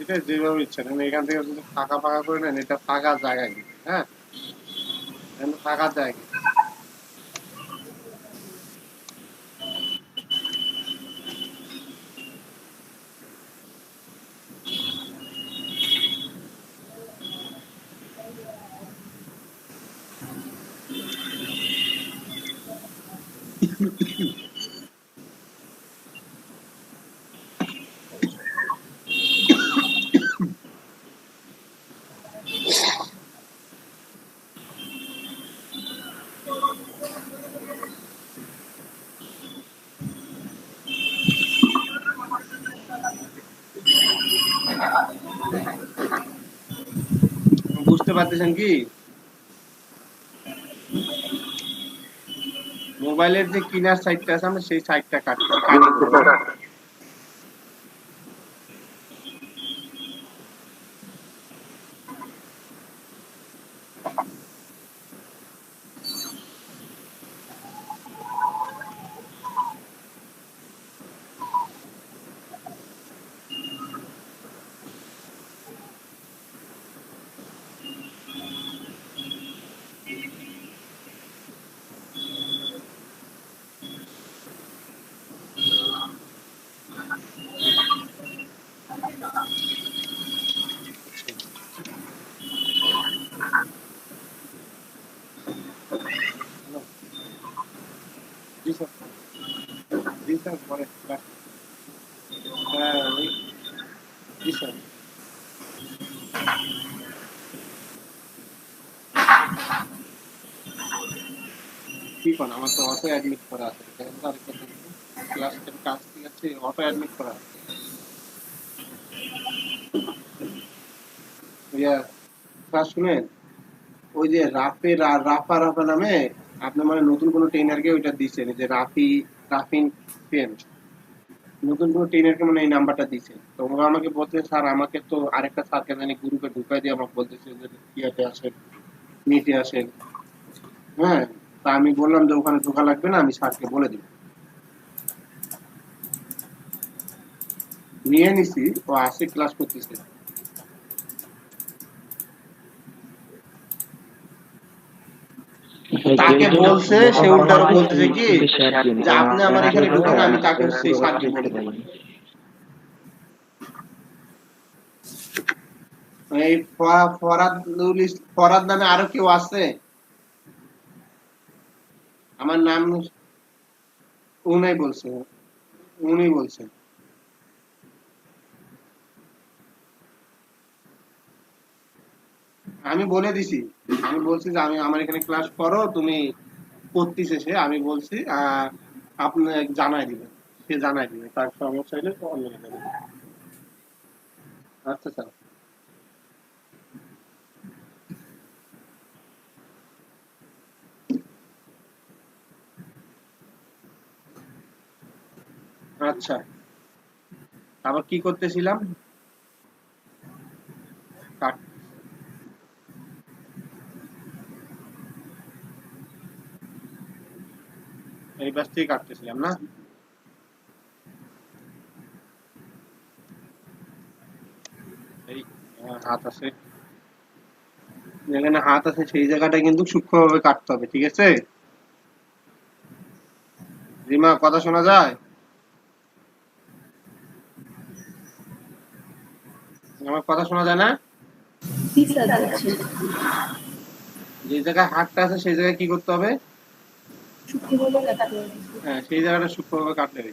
এটা যেভাবে ইচ্ছা নেন, এখান থেকে যদি ফাঁকা ফাঁকা করে নেন, এটা ফাঁকা জায়গা কিন্তু। হ্যাঁ, এখানে ফাঁকা জায়গা। বুঝতে পারতেছেন কি? মোবাইলের যে কিনার সাইডটা আছে আমরা সেই সাইডটা কাটি। জি স্যার, জি স্যার, পরে হ্যাঁ, জি স্যার। কি কোন আমার তো অটো অ্যাডমিট করা আছে, ক্লাসের কাজ ঠিক আছে, অটো অ্যাডমিট করা আছে। ইয়া, স্যার শুনেন, ওই যে রাফা রাফা নামে আপনি মানে নতুন কোনো ট্রেনারকে ওইটা দিচ্ছেন, যে রাফিন পেন, নতুন কোনো ট্রেনারকে মানে এই নাম্বারটা দিচ্ছে। তো ওরা আমাকে বলছে স্যার আমাকে তো আরেকটা স্যারকে জানি গ্রুপে ঢুকাই দিয়ে আমাকে বলতেছে যে ইয়াতে আসেন, মিটে আসেন। হ্যাঁ, তা আমি বললাম যে ওখানে ঢোকা লাগবে না, আমি স্যারকে বলে দিব। নিয়ে নিছি, ও আসে ক্লাস করতেছে। তাকে বলছে, সে উল্টারও বলতেছে কি যে আপনি আমার এখানে ঢুকেন, আমি তাকে সেই স্যারকে বলে দেব। এই ফরাদ নামে আরো কেউ আছে? আমার নাম উনি বলছে, উনি বলছে। আমি বলে দিছি, আমি বলছি যে আমি আমার এখানে ক্লাস করো, তুমি করতেছে সে, আমি বলছি আপনি জানাই দিবেন, সে জানাই দিবে, তার সমস্যা হলে তো অন্য জায়গায় দিবে। আচ্ছা স্যার। আচ্ছা, আবার কি করতেছিলাম? কাট। এই পাশ থেকে কাটতেছিলাম না? এই হাত আছে, যেখানে হাত আছে সেই জায়গাটা কিন্তু সূক্ষ্মভাবে কাটতে হবে, ঠিক আছে? রিমা, কথা শোনা যায়? আমার কথা শোনা যায় না? জি স্যার যাচ্ছে। যে জায়গায় হাতটা আছে সেই জায়গায় কি করতে হবে? সূক্ষ্মভাবে কাটতে হবে। হ্যাঁ, সেই জায়গাটা সূক্ষ্মভাবে কাটতে হবে।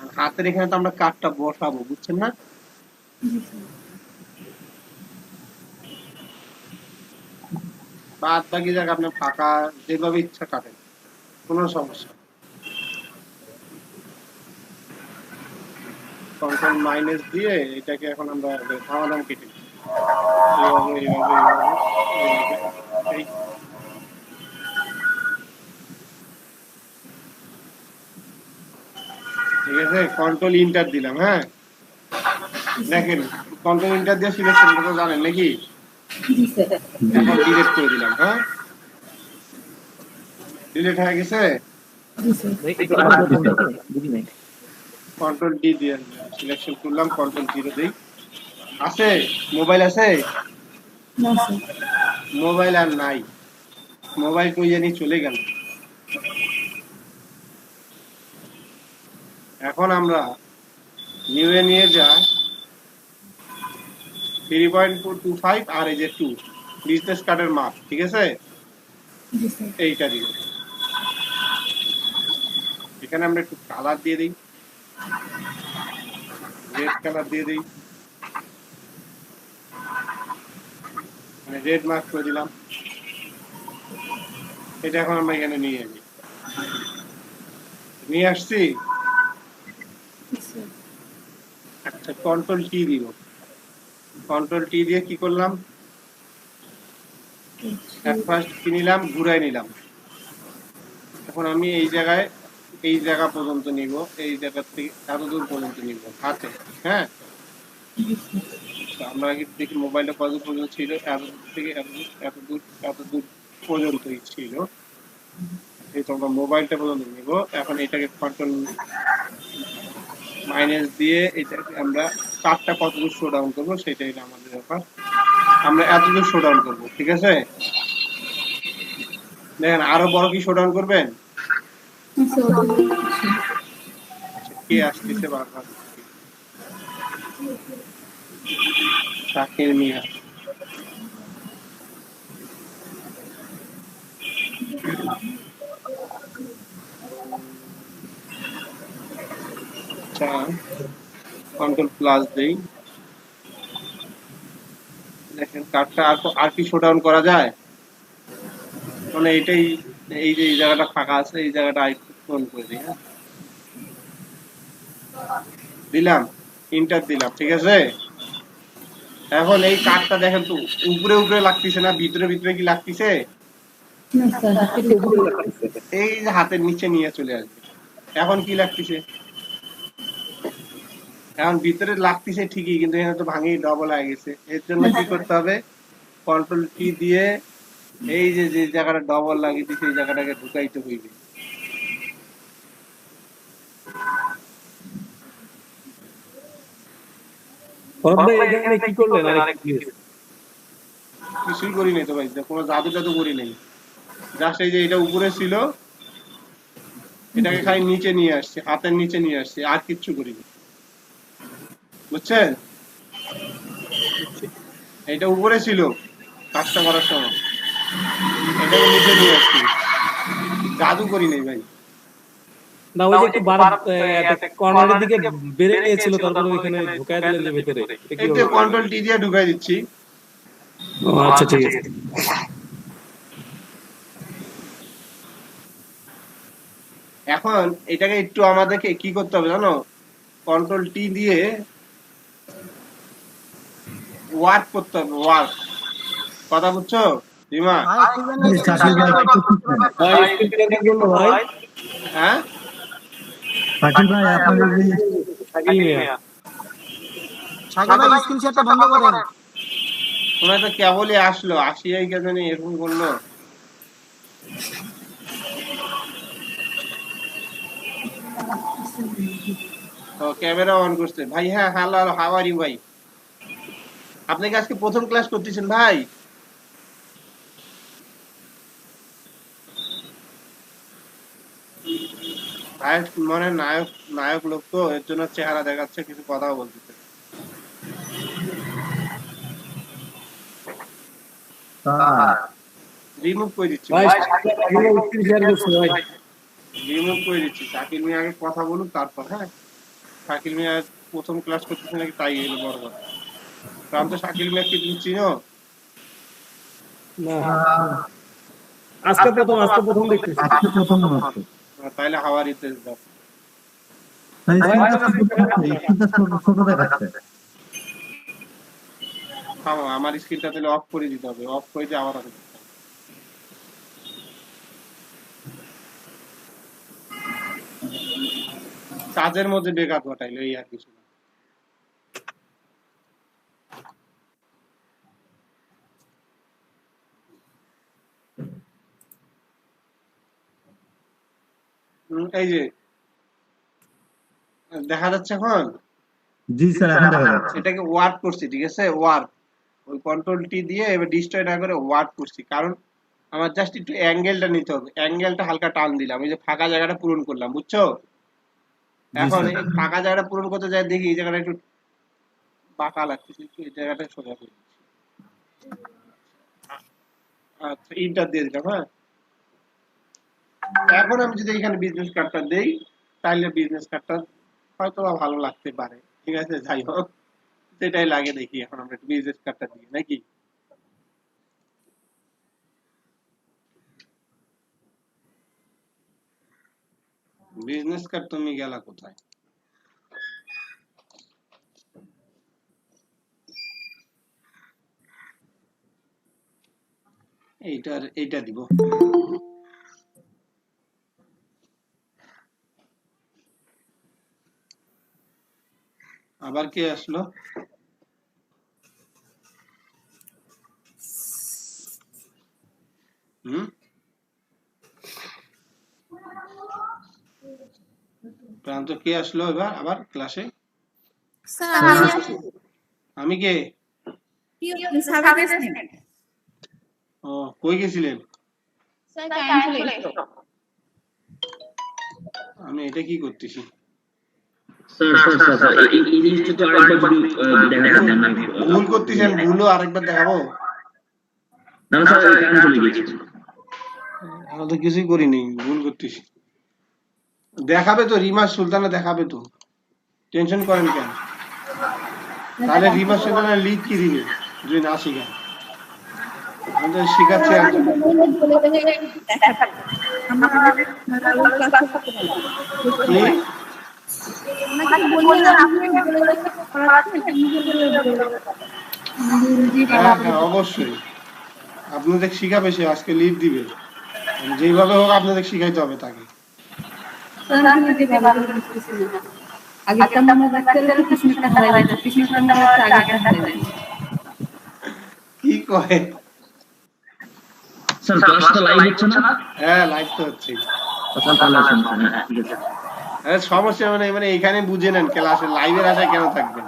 আর হাতের এখানে তো আমরা কাটটা বসাবো, বুঝছেন না? জি স্যার। বাদ বাকি জায়গা আপনি ফাঁকা যেভাবে ইচ্ছা কাটেন, কোনো সমস্যা। কন্ট্রোল মাইনাস দিয়ে এটাকে এখন আমরা ধামাধাম কেটে দিই। এইভাবে এইভাবে এইভাবে এইভাবে, এই ঠিক আছে। কন্ট্রোল ইন্টার দিলাম, হ্যাঁ দেখেন কন্ট্রোল ইন্টার দিয়ে সিলেকশন করতে জানেন নাকি? জি স্যার। এখন ডিলিট করে দিলাম, হ্যাঁ ডিলিট হয়ে গেছে। জি স্যার। বুঝি নাই। কন্ট্রোল ডি দিয়ে সিলেকশন করলাম, কন্ট্রোল 0 দেই। আছে মোবাইল আছে? না স্যার। মোবাইল আর নাই, মোবাইল কই জানি চলে গেল। এখন আমরা নিউ এ নিয়ে যাই 3.425 আর এই যে 2 বিজনেস কার্ডের মাপ, ঠিক আছে? জি স্যার। এইটা দিব। এখানে আমরা একটু কালার দিয়ে দিই, রেড কালার দিয়ে দিই, মানে রেড মার্ক করে দিলাম। এটা এখন আমরা এখানে নিয়ে যাই, নিয়ে আসছি। জি স্যার। আচ্ছা, কন্ট্রোল টি দিব। কন্ট্রোল টি দিয়ে কি করলাম? এক ফার্স্ট কি নিলাম, ঘুরাই নিলাম। এখন আমি এই জায়গায় এই জায়গা পর্যন্ত নিব, এই জায়গা থেকে এত দূর পর্যন্ত নিব হাতে, হ্যাঁ। তো আমরা আগে দেখি মোবাইলটা কত দূর পর্যন্ত ছিল, এত দূর থেকে এত দূর, এত দূর, এত দূর পর্যন্তই ছিল। এই তো আমরা মোবাইলটা পর্যন্ত নিব। এখন এটাকে কন্ট্রোল মাইনাস দিয়ে এটাকে আমরা কার্ডটা কত দূর শো ডাউন করবো সেটাই আমাদের ব্যাপার। আমরা এত দূর শো ডাউন করবো, ঠিক আছে? দেখেন আরো বড় কি শো ডাউন করবেন? কে আসতেছে বারবার? শাকির মিয়া। আচ্ছা, কন্ট্রোল প্লাস দেই। দেখেন কার্ডটা আর কি শো ডাউন করা যায়? মানে এটাই, এই যে এই জায়গাটা ফাঁকা আছে, এই জায়গাটা আরেকটু ফোন করে দিই, হ্যাঁ দিলাম, ইন্টার দিলাম, ঠিক আছে? এখন এই কার্ডটা দেখেন তো উপরে উপরে লাগতেছে না, ভিতরে ভিতরে কি লাগতেছে? না স্যার। এই যে হাতের নিচে নিয়ে চলে আসবে। এখন কি লাগতেছে? এখন ভিতরে লাগতেছে ঠিকই, কিন্তু এখানে তো ভাঙি ডবল হয়ে গেছে। এর জন্য কি করতে হবে? কন্ট্রোল টি দিয়ে এই যে যে জায়গাটা ডবল লাগিয়ে দিচ্ছে এই জায়গাটাকে ঢুকাইতে হইবে। কি করলেন? কিছুই করি নাই তো ভাই, কোনো জাদু টাদু করি নাই। জাস্ট এই যে এটা উপরে ছিল, এটাকে খালি নিচে নিয়ে আসছি, হাতের নিচে নিয়ে আসছি, আর কিচ্ছু করিনি, বুঝছেন? এটা উপরে ছিল কাজটা করার সময়, এটাকে নিচে নিয়ে আসছি, জাদু করি নাই ভাই। না, ওই যে একটু কর্নারের দিকে বেড়ে গিয়েছিল, তারপরে ওইখানে ঢুকায় দিলেন যে ভেতরে। এই যে কন্ট্রোল টি দিয়ে ঢুকাই দিচ্ছি। আচ্ছা ঠিক আছে। এখন এটাকে একটু আমাদেরকে কি করতে হবে জানো? কন্ট্রোল টি দিয়ে ওয়ার্ক করতে হবে, ওয়ার্ক। কথা বুঝছো রিমা? শাকিল ভাই একটু খুঁজছেন। ভাই স্ক্রিন শেয়ার করলো ভাই। হ্যাঁ শাকিল ভাই আপনাদের যে শাকিল মিয়া শাকিল ভাই স্ক্রিন শেয়ারটা বন্ধ করেন। তোমরা তো কেবলই আসলো, আসিয়াই কে জানি এরকম করলো। ও ক্যামেরা অন করছে ভাই। হ্যাঁ, hello hello, how are you ভাই? আপনি কি আজকে প্রথম ক্লাস করতেছেন ভাই? ভাই মনে হয় নায়ক নায়ক লোক তো, এর জন্য চেহারা দেখাচ্ছে, কিছু কথাও বলতেছে। রিমুভ করে দিচ্ছি ভাই ভাই, শাকিল স্ক্রিন শেয়ার করছে ভাই। রিমুভ করে দিচ্ছি। শাকিল মিয়া আগে কথা বলুন তারপর। হ্যাঁ, শাকিল মিয়া প্রথম ক্লাস করতেছে নাকি তাই হলো বড় কথা। কারণ তো শাকিল মিয়া কি তুমি চিনো? না আজকে প্রথম দেখতেছি। আজকে প্রথম হচ্ছে তাইলে হাওয়ার ইতে দাও। তাই স্ক্রিনটা ছোট দেখাচ্ছে। থামো, আমার স্ক্রিনটা তাহলে অফ করে দিতে হবে, অফ করে দিয়ে আবার আসবে। কাজের মধ্যে বেঘাত ঘটাইলো, এই আর কিছু না। এই যে দেখা যাচ্ছে এখন, জি স্যার এখন দেখা যাচ্ছে। এটাকে ওয়ার্ক করছি, ঠিক আছে? ওয়ার্ক, ওই কন্ট্রোল টি দিয়ে এবার ডিস্ট্রয় না করে ওয়ার্ক করছি, কারণ আমার জাস্ট একটু অ্যাঙ্গেলটা নিতে হবে। অ্যাঙ্গেলটা হালকা টান দিলাম, এই যে ফাঁকা জায়গাটা পূরণ করলাম, বুঝছো? এখন এই ফাঁকা জায়গাটা পূরণ করতে যাই দেখি এই জায়গাটা একটু বাঁকা লাগতেছে, একটু এই জায়গাটা সোজা করে দিচ্ছি। আচ্ছা, ইন্টার দিয়ে দিলাম। হ্যাঁ, এখন আমি যদি এখানে বিজনেস কার্ডটা দেই, তাহলে বিজনেস কার্ডটা হয়তো বা ভালো লাগতে পারে। ঠিক আছে, যাই হোক, সেটাই লাগে। দেখি এখন আমরা বিজনেস কার্ডটা দিই নাকি। বিজনেস কার্ড তুমি গেলা কোথায়? এইটা দিব। আবার কে আসলো? প্রান্ত কে আসলো এবার আবার ক্লাসে? আমি কে? ও, কই গেছিলেন? আমি এটা কি করতেছি? ভুল করতেছেন, ভুলও আরেকবার দেখাবো? আমি তো কিছুই করিনি, ভুল করতেছি। দেখাবে তো, রিমা সুলতানা দেখাবে তো, টেনশন করেন কেন? তাহলে রিমা সুলতানা লিড কি দিবে যদি না শিখায়? আমি তো শিখাচ্ছি একজন। কি? হ্যাঁ হ্যাঁ, অবশ্যই আপনাদের শিখাবে, সে আজকে লিড দিবে। যেইভাবে হোক আপনাদের শিখাইতে হবে তাকে। কি কয়? স্যার ক্লাস তো লাইভ হচ্ছে না? হ্যাঁ, লাইভ তো হচ্ছে। তাহলে শুনছেন, হ্যাঁ ঠিক আছে। সমস্যা মানে এখানে বুঝে নেন, ক্লাসে লাইভের আশায় কেন থাকবেন?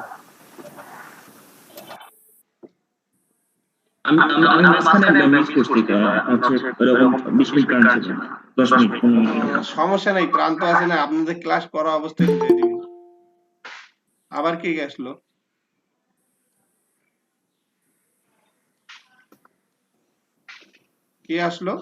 আমি আমি মাঝখানে মিস করছি, হচ্ছে এরকম 20 মিনিট কারণ ছিল, 10 মিনিট 15 মিনিট। সমস্যা নাই, প্রান্ত আছে না, আপনাদের ক্লাস করা অবস্থায় দিয়ে দিবেন। আবার কে আসলো? কে আসলো?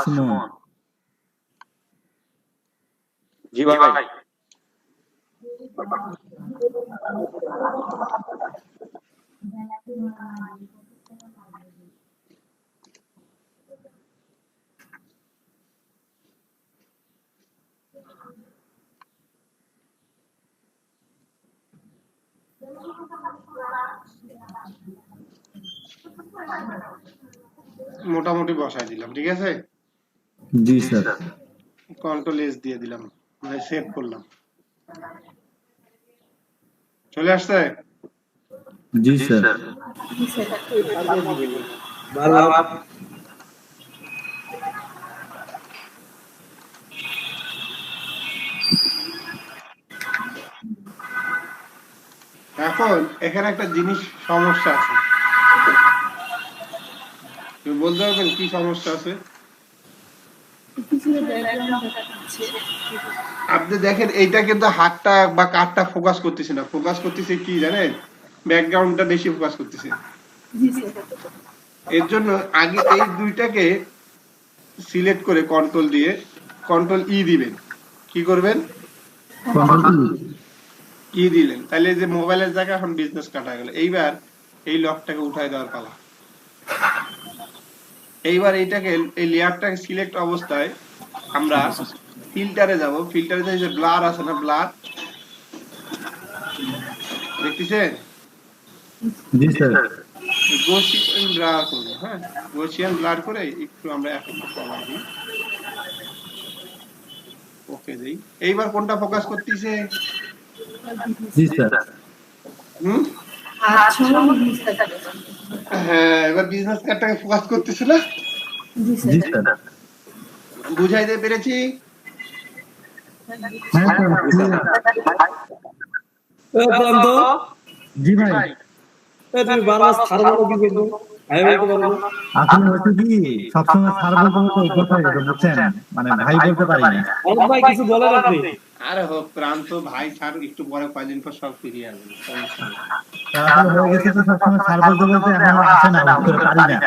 সুমন। জি ভাই। মোটামুটি বসাই দিলাম, ঠিক আছে? জি স্যার। কন্ট্রোল এস দিয়ে দিলাম, মানে সেভ করলাম। চলে আসছে? জি স্যার। জি স্যার। ভালো। এখন এখানে একটা জিনিস সমস্যা আছে, তুমি বলতে পারবেন কি সমস্যা আছে? পিছনে ব্যাকগ্রাউন্ড দেখাচ্ছে। আপনি দেখেন এইটা কিন্তু হাতটা বা কাঠটা ফোকাস করতেছে না, ফোকাস করতেছে কি জানেন? ব্যাকগ্রাউন্ডটা বেশি ফোকাস করতেছে। জি স্যার। এর জন্য আগে এই দুইটাকে সিলেক্ট করে কন্ট্রোল দিয়ে কন্ট্রোল ই দিবেন। কি করবেন? ই দিলেন, তাহলে যে মোবাইলের জায়গা এখন বিজনেস কাটা গেল। এইবার এই লকটাকে উঠাই দেওয়ার পালা। এইবার এইটাকে এই লেয়ারটাকে সিলেক্ট অবস্থায় আমরা ফিল্টারে যাব। ফিল্টারে যে ব্লার আছে না, ব্লার দেখতেছেন? জি স্যার। গসিয়ান ব্লার করব, হ্যাঁ, গসিয়ান ব্লার করে একটু আমরা একটু কমাই দিই, ওকে দেই। এইবার কোনটা ফোকাস করতেছে? জি স্যার। হুম, আচ্ছা বিজনেস কার্ড। হ্যাঁ, এবার বিজনেস কার্ডটাকে ফোকাস করতেছে না? জি জি স্যার। স্যার। বুঝাইতে পেরেছি? হ্যাঁ স্যার। প্রান্ত, জি ভাই। তুমি বারবার স্যার বলো কি করবো? আমি বলতে পারবো না। আসলে হচ্ছে কি সবসময় স্যার বলতে বলতে অভ্যাস হয়ে গেছে বুঝছেন, মানে ভাই বলতে পারি না। অনেক ভাই কিছু বলেন আপনি। আরে হোক, প্রান্ত ভাই স্যার একটু পরে কয়দিন পর সব ফিরিয়ে আসবে, সমস্যা নেই। আসলে হয়ে গেছে তো সবসময় স্যার বলতে বলতে এখন আর আসে না, উত্তর পারি না।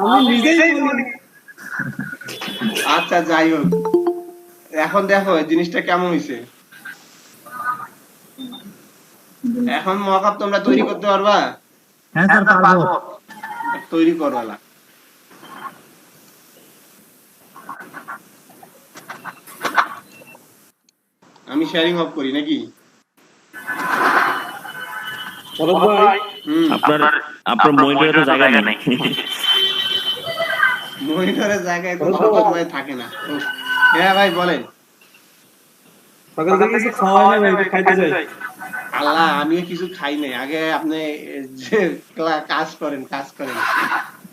আমি নিজেই বলি। আচ্ছা যাই হোক, এখন দেখো এই জিনিসটা কেমন হয়েছে। এখন মকআপ তোমরা তৈরি করতে পারবা? হ্যাঁ স্যার পারবো। তৈরি করবালা। আমি শেয়ারিং অফ করি নাকি? শরৎ ভাই, আপনার আপনার মনিটরে তো জায়গা নেই। মনিটরের জায়গায় কোনো সময় থাকে না। হ্যাঁ ভাই বলেন। সকাল থেকে কিছু খাওয়া হয় না ভাই, একটু খাইতে যাই। আল্লাহ, আমিও কিছু খাই নাই। আগে আপনি যে কাজ করেন, কাজ করেন।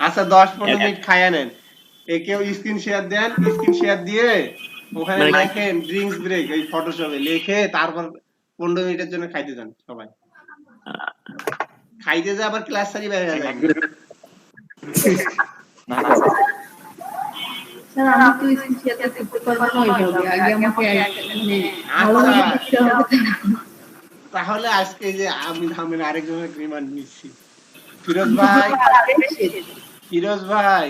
আচ্ছা 10-15 মিনিট খাইয়া নেন। কেউ স্ক্রিন শেয়ার দেন, স্ক্রিন শেয়ার দিয়ে ওখানে লেখেন ড্রিঙ্কস ব্রেক, এই ফটোশপে লিখে তারপর 15 মিনিটের জন্য খাইতে যান সবাই। খাইতে যা আবার ক্লাস সারি বাইরে যায়। স্যার আমি তো স্ক্রিন শেয়ার করতে পারবো না ওইভাবে। আগে আমাকে মানে ভালোভাবে দেখতে হবে। তাহলে আজকে যে আমি আরেকজনের রিমান্ড নিচ্ছি। ফিরোজ ভাই, ফিরোজ ভাই,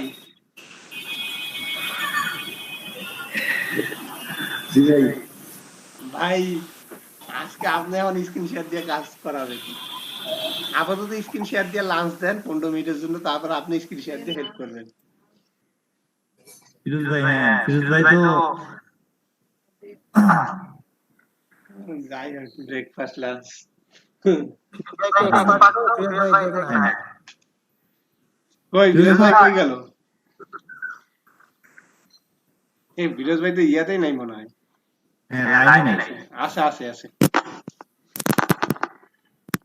ভাই আজকে আপনি এখন স্ক্রিন শেয়ার দিয়ে কাজ করাবেন। আপাতত স্ক্রিন শেয়ার দিয়ে লাঞ্চ দেন 15 মিনিটের জন্য, তারপর আপনি স্ক্রিন শেয়ার দিয়ে হেল্প করবেন। ফিরোজ ভাই, হ্যাঁ ফিরোজ ভাই তো যাই হোক, ব্রেকফাস্ট লাঞ্চ। কই ফিরোজ ভাই কই গেল? এই ফিরোজ ভাই তো ইয়াতেই নাই মনে হয়। হ্যাঁ লাইনে নাই। আছে আছে আছে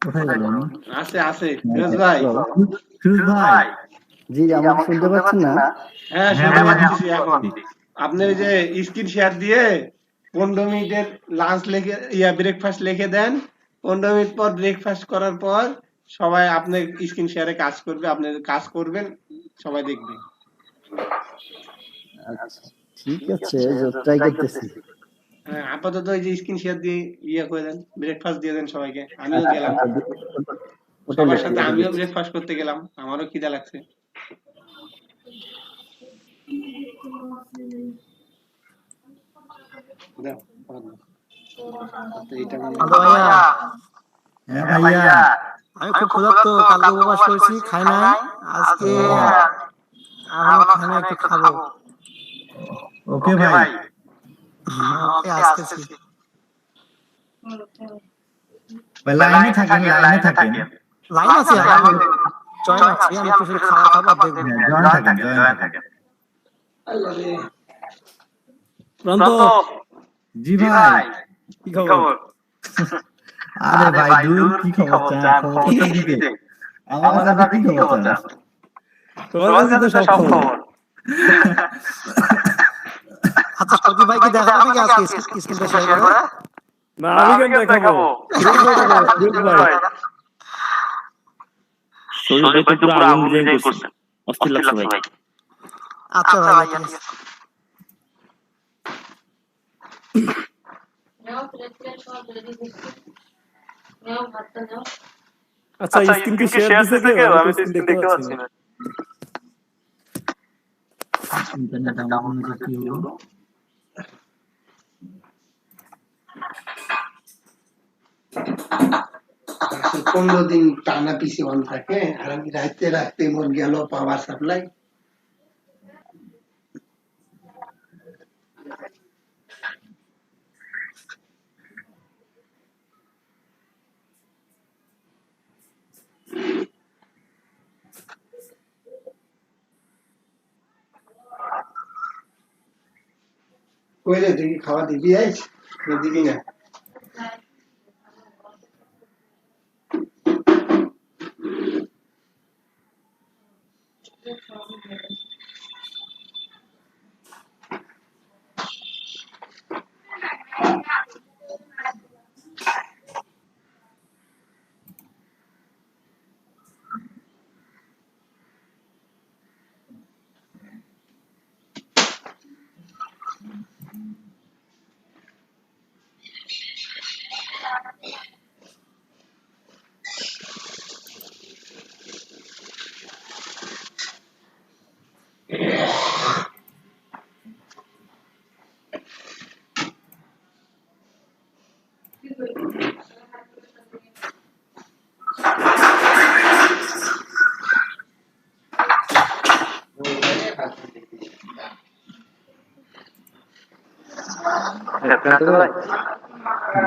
কোথায় গেল? আছে আছে ফিরোজ ভাই। ফিরোজ ভাই। জি আমাকে শুনতে পাচ্ছেন না? হ্যাঁ শুনতে পাচ্ছি এখন। আপনি ওই যে স্ক্রিন শেয়ার দিয়ে 15 মিনিটের লাঞ্চ লিখে ব্রেকফাস্ট লিখে দেন। 15 মিনিট পর ব্রেকফাস্ট করার পর সবাই আপনার স্ক্রিন শেয়ারে কাজ করবে, আপনি কাজ করবেন, সবাই দেখবে। আচ্ছা ঠিক আছে, ট্রাই করতেছি। হ্যাঁ, আপাতত ওই যে স্ক্রিন শেয়ার দিয়ে করে দেন, ব্রেকফাস্ট দিয়ে দেন সবাইকে। আমিও গেলাম সবার সাথে, আমিও ব্রেকফাস্ট করতে গেলাম, আমারও খিদা লাগছে। হ্যাঁ ভাইয়া, আমি খুব ক্ষুধার্ত, কালকে উপবাস করেছি, খাই নাই। আজকে এখনো খাই নাই, একটু খাবো। ওকে ভাই। ওকে আসতেছি। লাইনে থাকেন, লাইনে থাকেন। লাইন আছে আমি জয়েন আছি আমি একটু শুধু খাবার খাবার দেখবো জয়েন থাকেন প্রান্ত জি ভাই কি খবর? আরে ভাই দূর কি খবর চান খবর তো দিতে আমার কাছে কি খবর চান তোমার কাছে তো সব খবর। আচ্ছা সজীব ভাই কি দেখাবো নাকি আজকে স্ক্রিনটা শেয়ার করে না আমি কেন দেখাবো? গ্রুপ ভাই শরীর ভাই তো পুরো আগুন ডিজাইন করছেন, অস্থির লাগছে ভাই। আচ্ছা ভাই ঠিক আছে আচ্ছা স্ক্রিন কি শেয়ার দিছে কেউ? আমি তো স্ক্রিন দেখতে পাচ্ছি না। ইন্টারনেট ডাউন হয়েছে কি হলো 15 দিন টানা পিসি অন থাকে আর আমি রাতে রাতে মোর গেল পাওয়ার সাপ্লাই কইলে তুই খাওয়া দিবি আইস দিবি না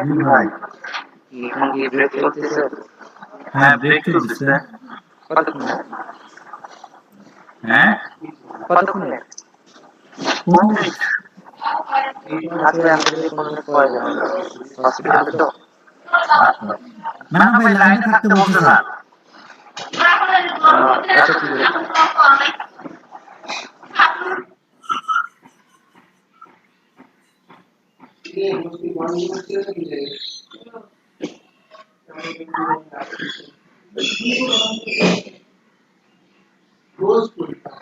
জি ভাই এখন কি ব্রেক চলতেছে? হ্যাঁ ব্রেক চলছে কতক্ষণ? হ্যাঁ কতক্ষণে? আজকে আমাদের 15 মিনিট পরে যাবো হসপিটালে তো। না ভাই লাইনে থাকতে বলছে স্যার আচ্ছা ঠিক আছে। রোজ পরীক্ষা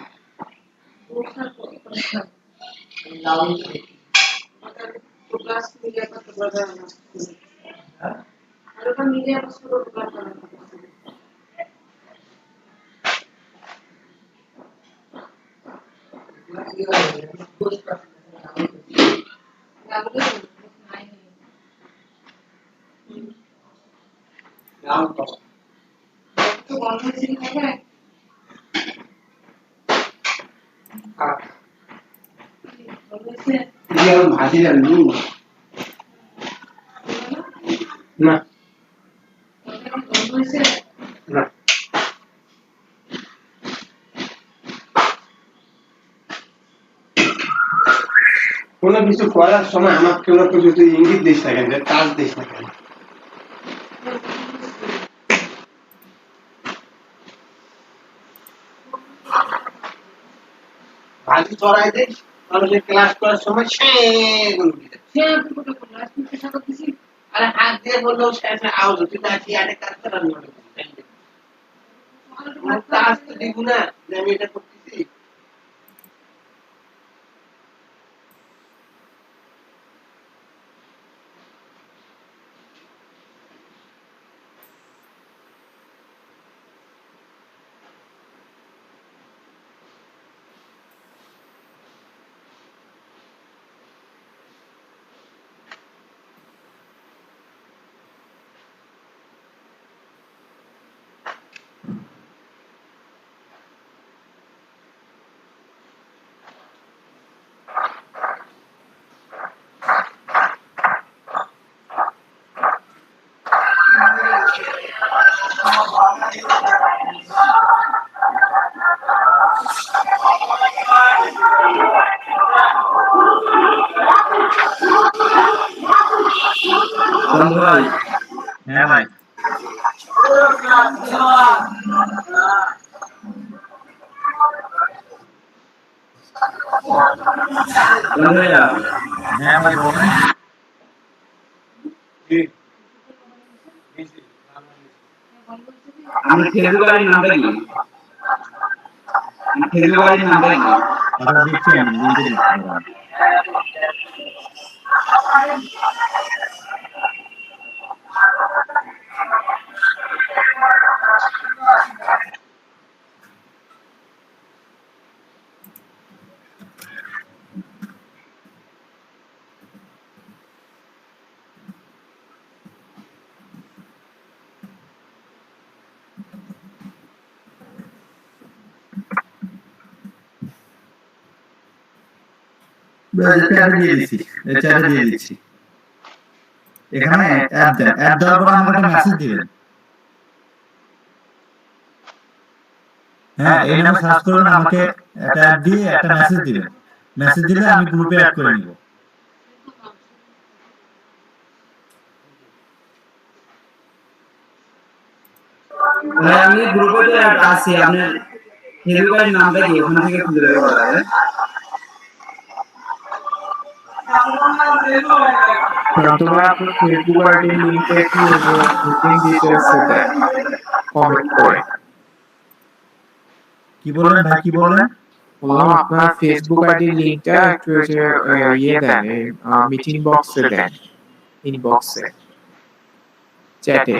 ভাজি রান্নি না না কোনো কিছু করার সময় আমার কোনো কিছু তুই ইঙ্গিত দিস না কেন কাজ দিস না কেন ভাজি চড়াই দিস তাহলে ক্লাস করার সময় সে আরে হাত দিয়ে বললেও শেষে আওয়াজ হচ্ছে না কি আরে কাজ করার মনে কাজ তো দিব না যে আমি এটা করতেছি বন্ধ ভাই। হ্যাঁ ভাই। ভাইয়া হ্যাঁ ভাই বলেন। আমি ফেসবুক আইডির নামটা কি? ফেসবুক আইডির নামটা কি? আচ্ছা দিচ্ছি আমি লিংকে দিচ্ছি। চ্যাটে দিয়ে দিচ্ছি, চ্যাটে দিয়ে দিচ্ছি। এখানে অ্যাড দেন, অ্যাড দেওয়ার পর আমাকে একটা মেসেজ দিবেন। হ্যাঁ এই নামে সার্চ করবেন, আমাকে একটা অ্যাড দিয়ে একটা মেসেজ দিবেন। মেসেজ দিলে আমি গ্রুপে অ্যাড করে নিব। আমি গ্রুপে তো আছি, আপনি ফেসবুক আইডির নামটা কি ওখান থেকে খুঁজে বের করা যাবে? তোমরা আপনার ফেসবুক আইডির লিংকটা একটু বুকিং ডিটেইলসে দেন কমেন্ট করে। কি বললেন ভাই, কি বললেন? বললাম আপনার ফেসবুক আইডির লিংকটা একটু ইয়ে দেন, মিটিং বক্সে দেন, ইনবক্সে, চ্যাটে।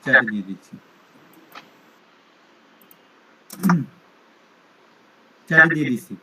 চ্যাটে দিয়ে দিচ্ছি, চ্যাটে দিয়ে দিচ্ছি।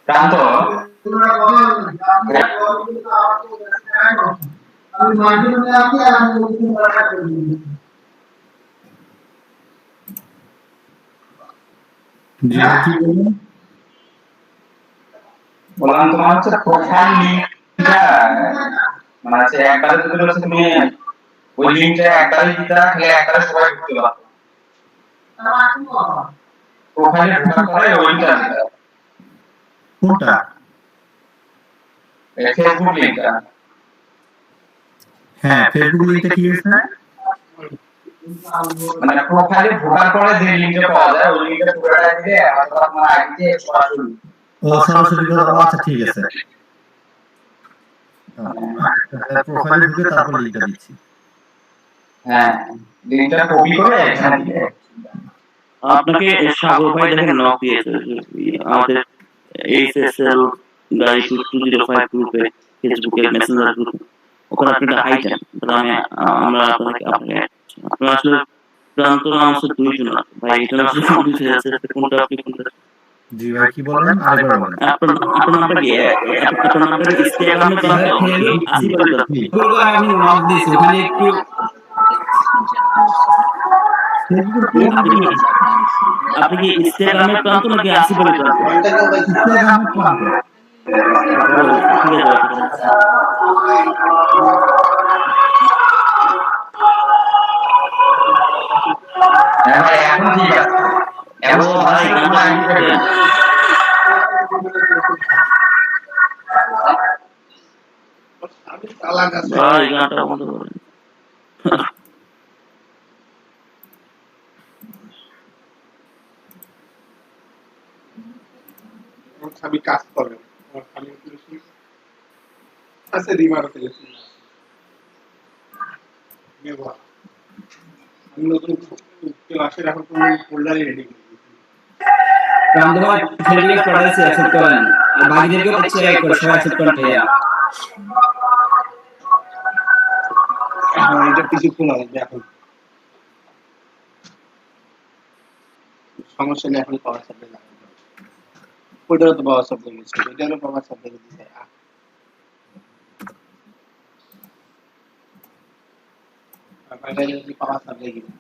প্রান্ত আমি মাঝে মধ্যে আছি আর আমি জি ভাই কি বললেন? বললাম তোমার হচ্ছে প্রোফাইল লিংকটা মানে হচ্ছে একবারে যদি হচ্ছে তুমি ওই লিংকটা একবারে দিতে তাহলে একবারে সবাই ঢুকতে পারবে। প্রোফাইলে ঢোকার পরে ওই লিংকটা দিতে কোনটা? ফেসবুক লিংকটা। হ্যাঁ ফেসবুক লিংকটা কি হয়েছে? মানে প্রোফাইলে ঢোকার পরে যে লিংকটা পাওয়া যায় ওই লিংকটা ঢোকাটা দিলে অথবা তোমার আইডিতে সরাসরি ও সরাসরি আচ্ছা ঠিক আছে। প্রোফাইলে ঢুকে তারপর লিংকটা দিচ্ছি। হ্যাঁ লিংকটা কপি করে এখানে দিয়ে আপনাকে সাগর ভাই দেখেন নক দিয়েছে আমাদের এইচএসএল গাড়ি 205 গ্রুপে ফেসবুকে মেসেঞ্জার গ্রুপ ওখানে আপনি হাই দেন তাহলে আমরা আপনাকে আপনারা আসলে প্রান্ত নাম হচ্ছে দুইজন ভাই এটা আসলে কনফিউজ হয়ে যাচ্ছে কোনটা আপনি কোনটা জি ভাই কি বলেন আরেকবার বলেন। আপনার নামটা কি আপনার নামটা ইনস্টাগ্রামে প্রান্ত আসিফ আলী প্রান্ত গুগল আমি নক দিয়েছি ওখানে একটু আপনি কি ইনস্টাগ্রামে প্রান্ত নাকি আসিফ আলী প্রান্ত? ইনস্টাগ্রামে প্রান্ত। ঠিক আছে হ্যাঁ ভাই এখন ঠিক আছে এখন ভাই আমরা আমি চালাক আছে ভাই গানটা বন্ধ করেন আমি কাজ করে আমি আছে রিমার থেকে আমি নতুন ক্লাসের এখন কোন ফোল্ডারে রেডি রামদবা ফেসবুকে পড়াইছে অ্যাকসেপ্ট করেন আর বাকিদেরকেও হচ্ছে লাইক করে সবাই অ্যাকসেপ্ট করেন ভাইয়া এটা কিছু খোলা হবে এখন সমস্যা নেই এখন পাওয়ার সাপ্লাই লাগানো ওইটারও তো পাওয়ার সাপ্লাই গেছে এটারও পাওয়ার সাপ্লাই দিতে পাওয়ার সাপ্লাই গেছে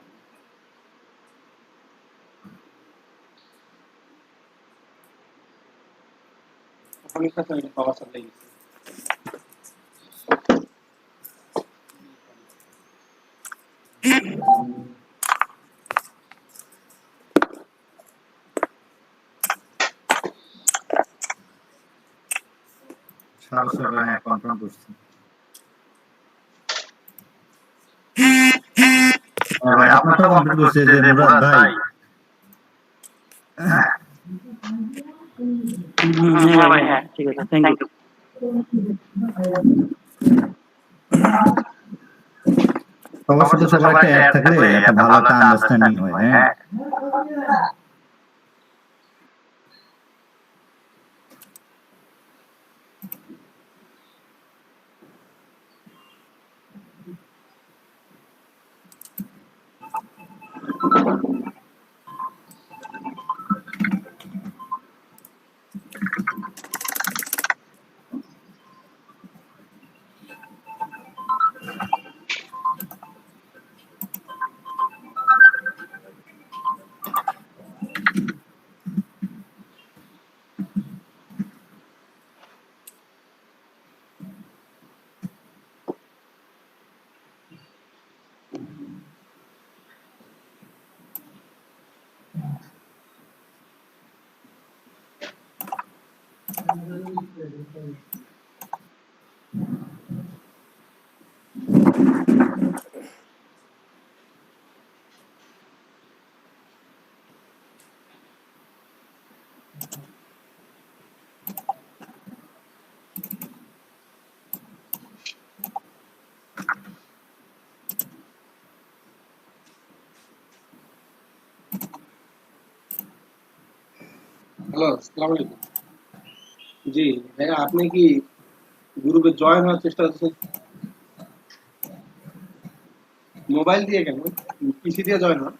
অনেক কথা পাওয়ার সাপ্লাই গেছে হ্যাঁ কনফার্ম করছি। ভাই আপনারটা কমপ্লিট করছে যে মুরাদ ভাই। হ্যাঁ ভাই হ্যাঁ ঠিক আছে থ্যাংক ইউ সবার সাথে সবার একটা অ্যাড থাকলে একটা ভালো একটা আন্ডারস্ট্যান্ডিং হয়। হ্যাঁ হ্যালো আসসালামু আলাইকুম জি ভাইয়া আপনি কি গ্রুপে জয়েন হওয়ার চেষ্টা করছেন মোবাইল দিয়ে কেন পিসি দিয়ে জয়েন হন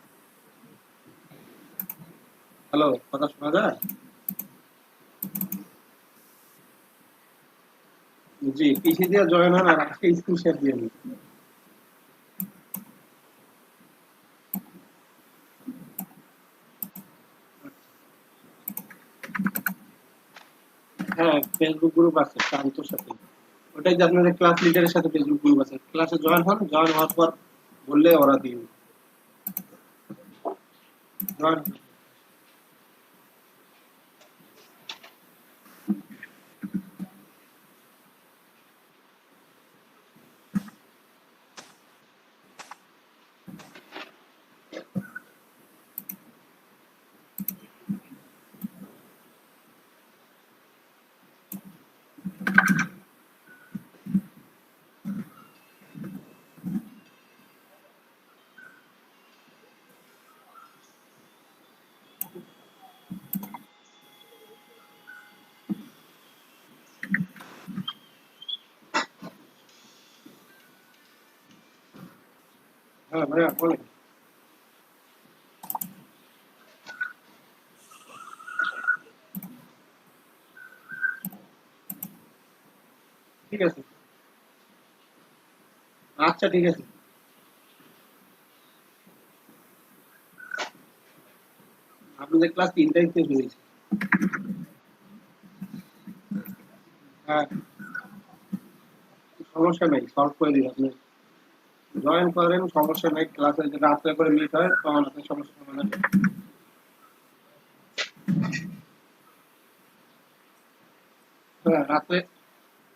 হ্যালো কথা শোনা যায় জি পিসি দিয়ে জয়েন হন আর আজকে স্ক্রিন শেয়ার দিয়ে নিন হ্যাঁ ফেসবুক গ্রুপ আছে শান্তর সাথে, ওটাই যে আপনাদের ক্লাস লিডারের সাথে ফেসবুক গ্রুপ আছে, ক্লাসে জয়েন হন, জয়েন হওয়ার পর বললে ওরা দিবে জয়েন। হ্যাঁ ভাইয়া বলেন। ঠিক আছে, আচ্ছা ঠিক আছে। আপনাদের ক্লাস 3টায় শেষ হয়েছে। হ্যাঁ সমস্যা নাই, সলভ করে দিন আপনি, জয়েন করেন, সমস্যা নাই। ক্লাসে যদি রাত্রে করে মিট হয় তখন আপনার সমস্যা সমাধান হবে। হ্যাঁ রাত্রে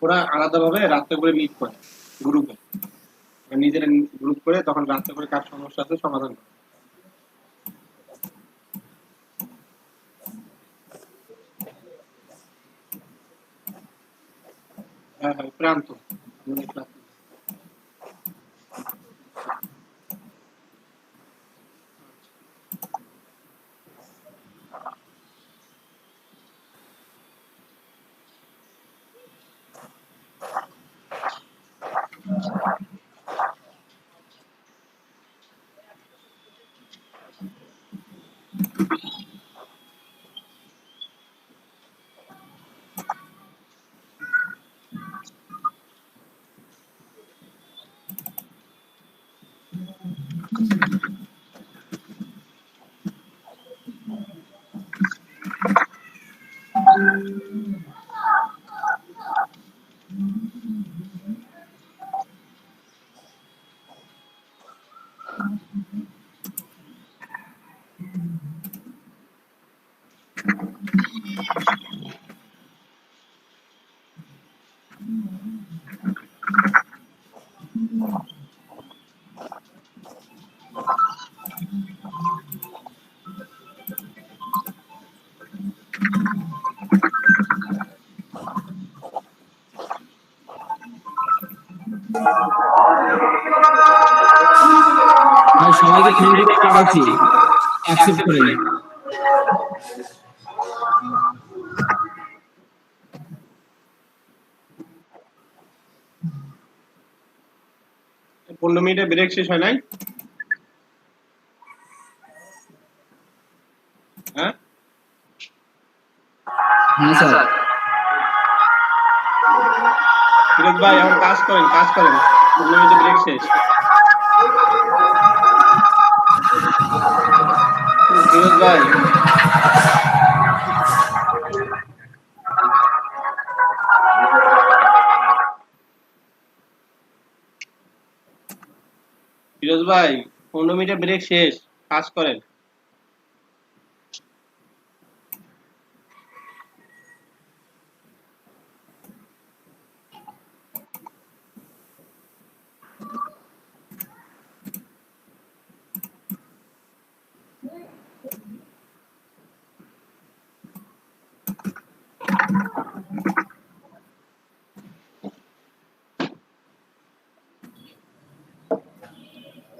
ওরা আলাদাভাবে রাত্রে করে মিট করে গ্রুপে, নিজেরা গ্রুপ করে তখন রাত্রে করে কার সমস্যা আছে সমাধান করে। হ্যাঁ হ্যাঁ প্রান্ত আমাদের ক্লাস। ভাই সবাইকে থ্যাংক ইউ পাঠাচ্ছি, অ্যাকসেপ্ট করে নিন। পনেরো মিনিটের ব্রেক শেষ হয় নাই? হ্যাঁ হ্যাঁ স্যার। ফিরোজ ভাই এখন কাজ করেন, কাজ করেন, 15 মিনিটের ব্রেক শেষ। ফিরোজ ভাই ফিরোজ ভাই 15 মিনিটের ব্রেক শেষ, কাজ করেন।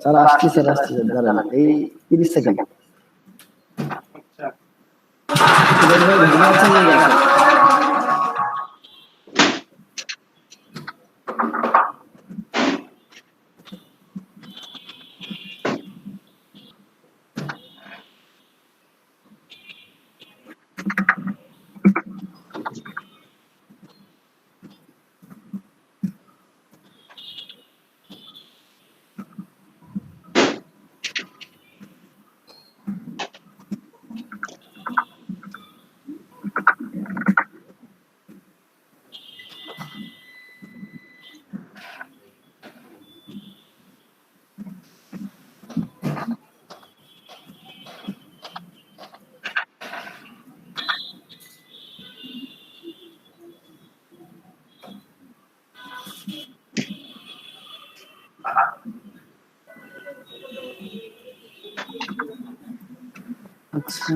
স্যার আসছি, স্যার আসছি, স্যার দাঁড়ান এই 30 সেকেন্ড। আচ্ছা ভালো আছেন না? अच्छा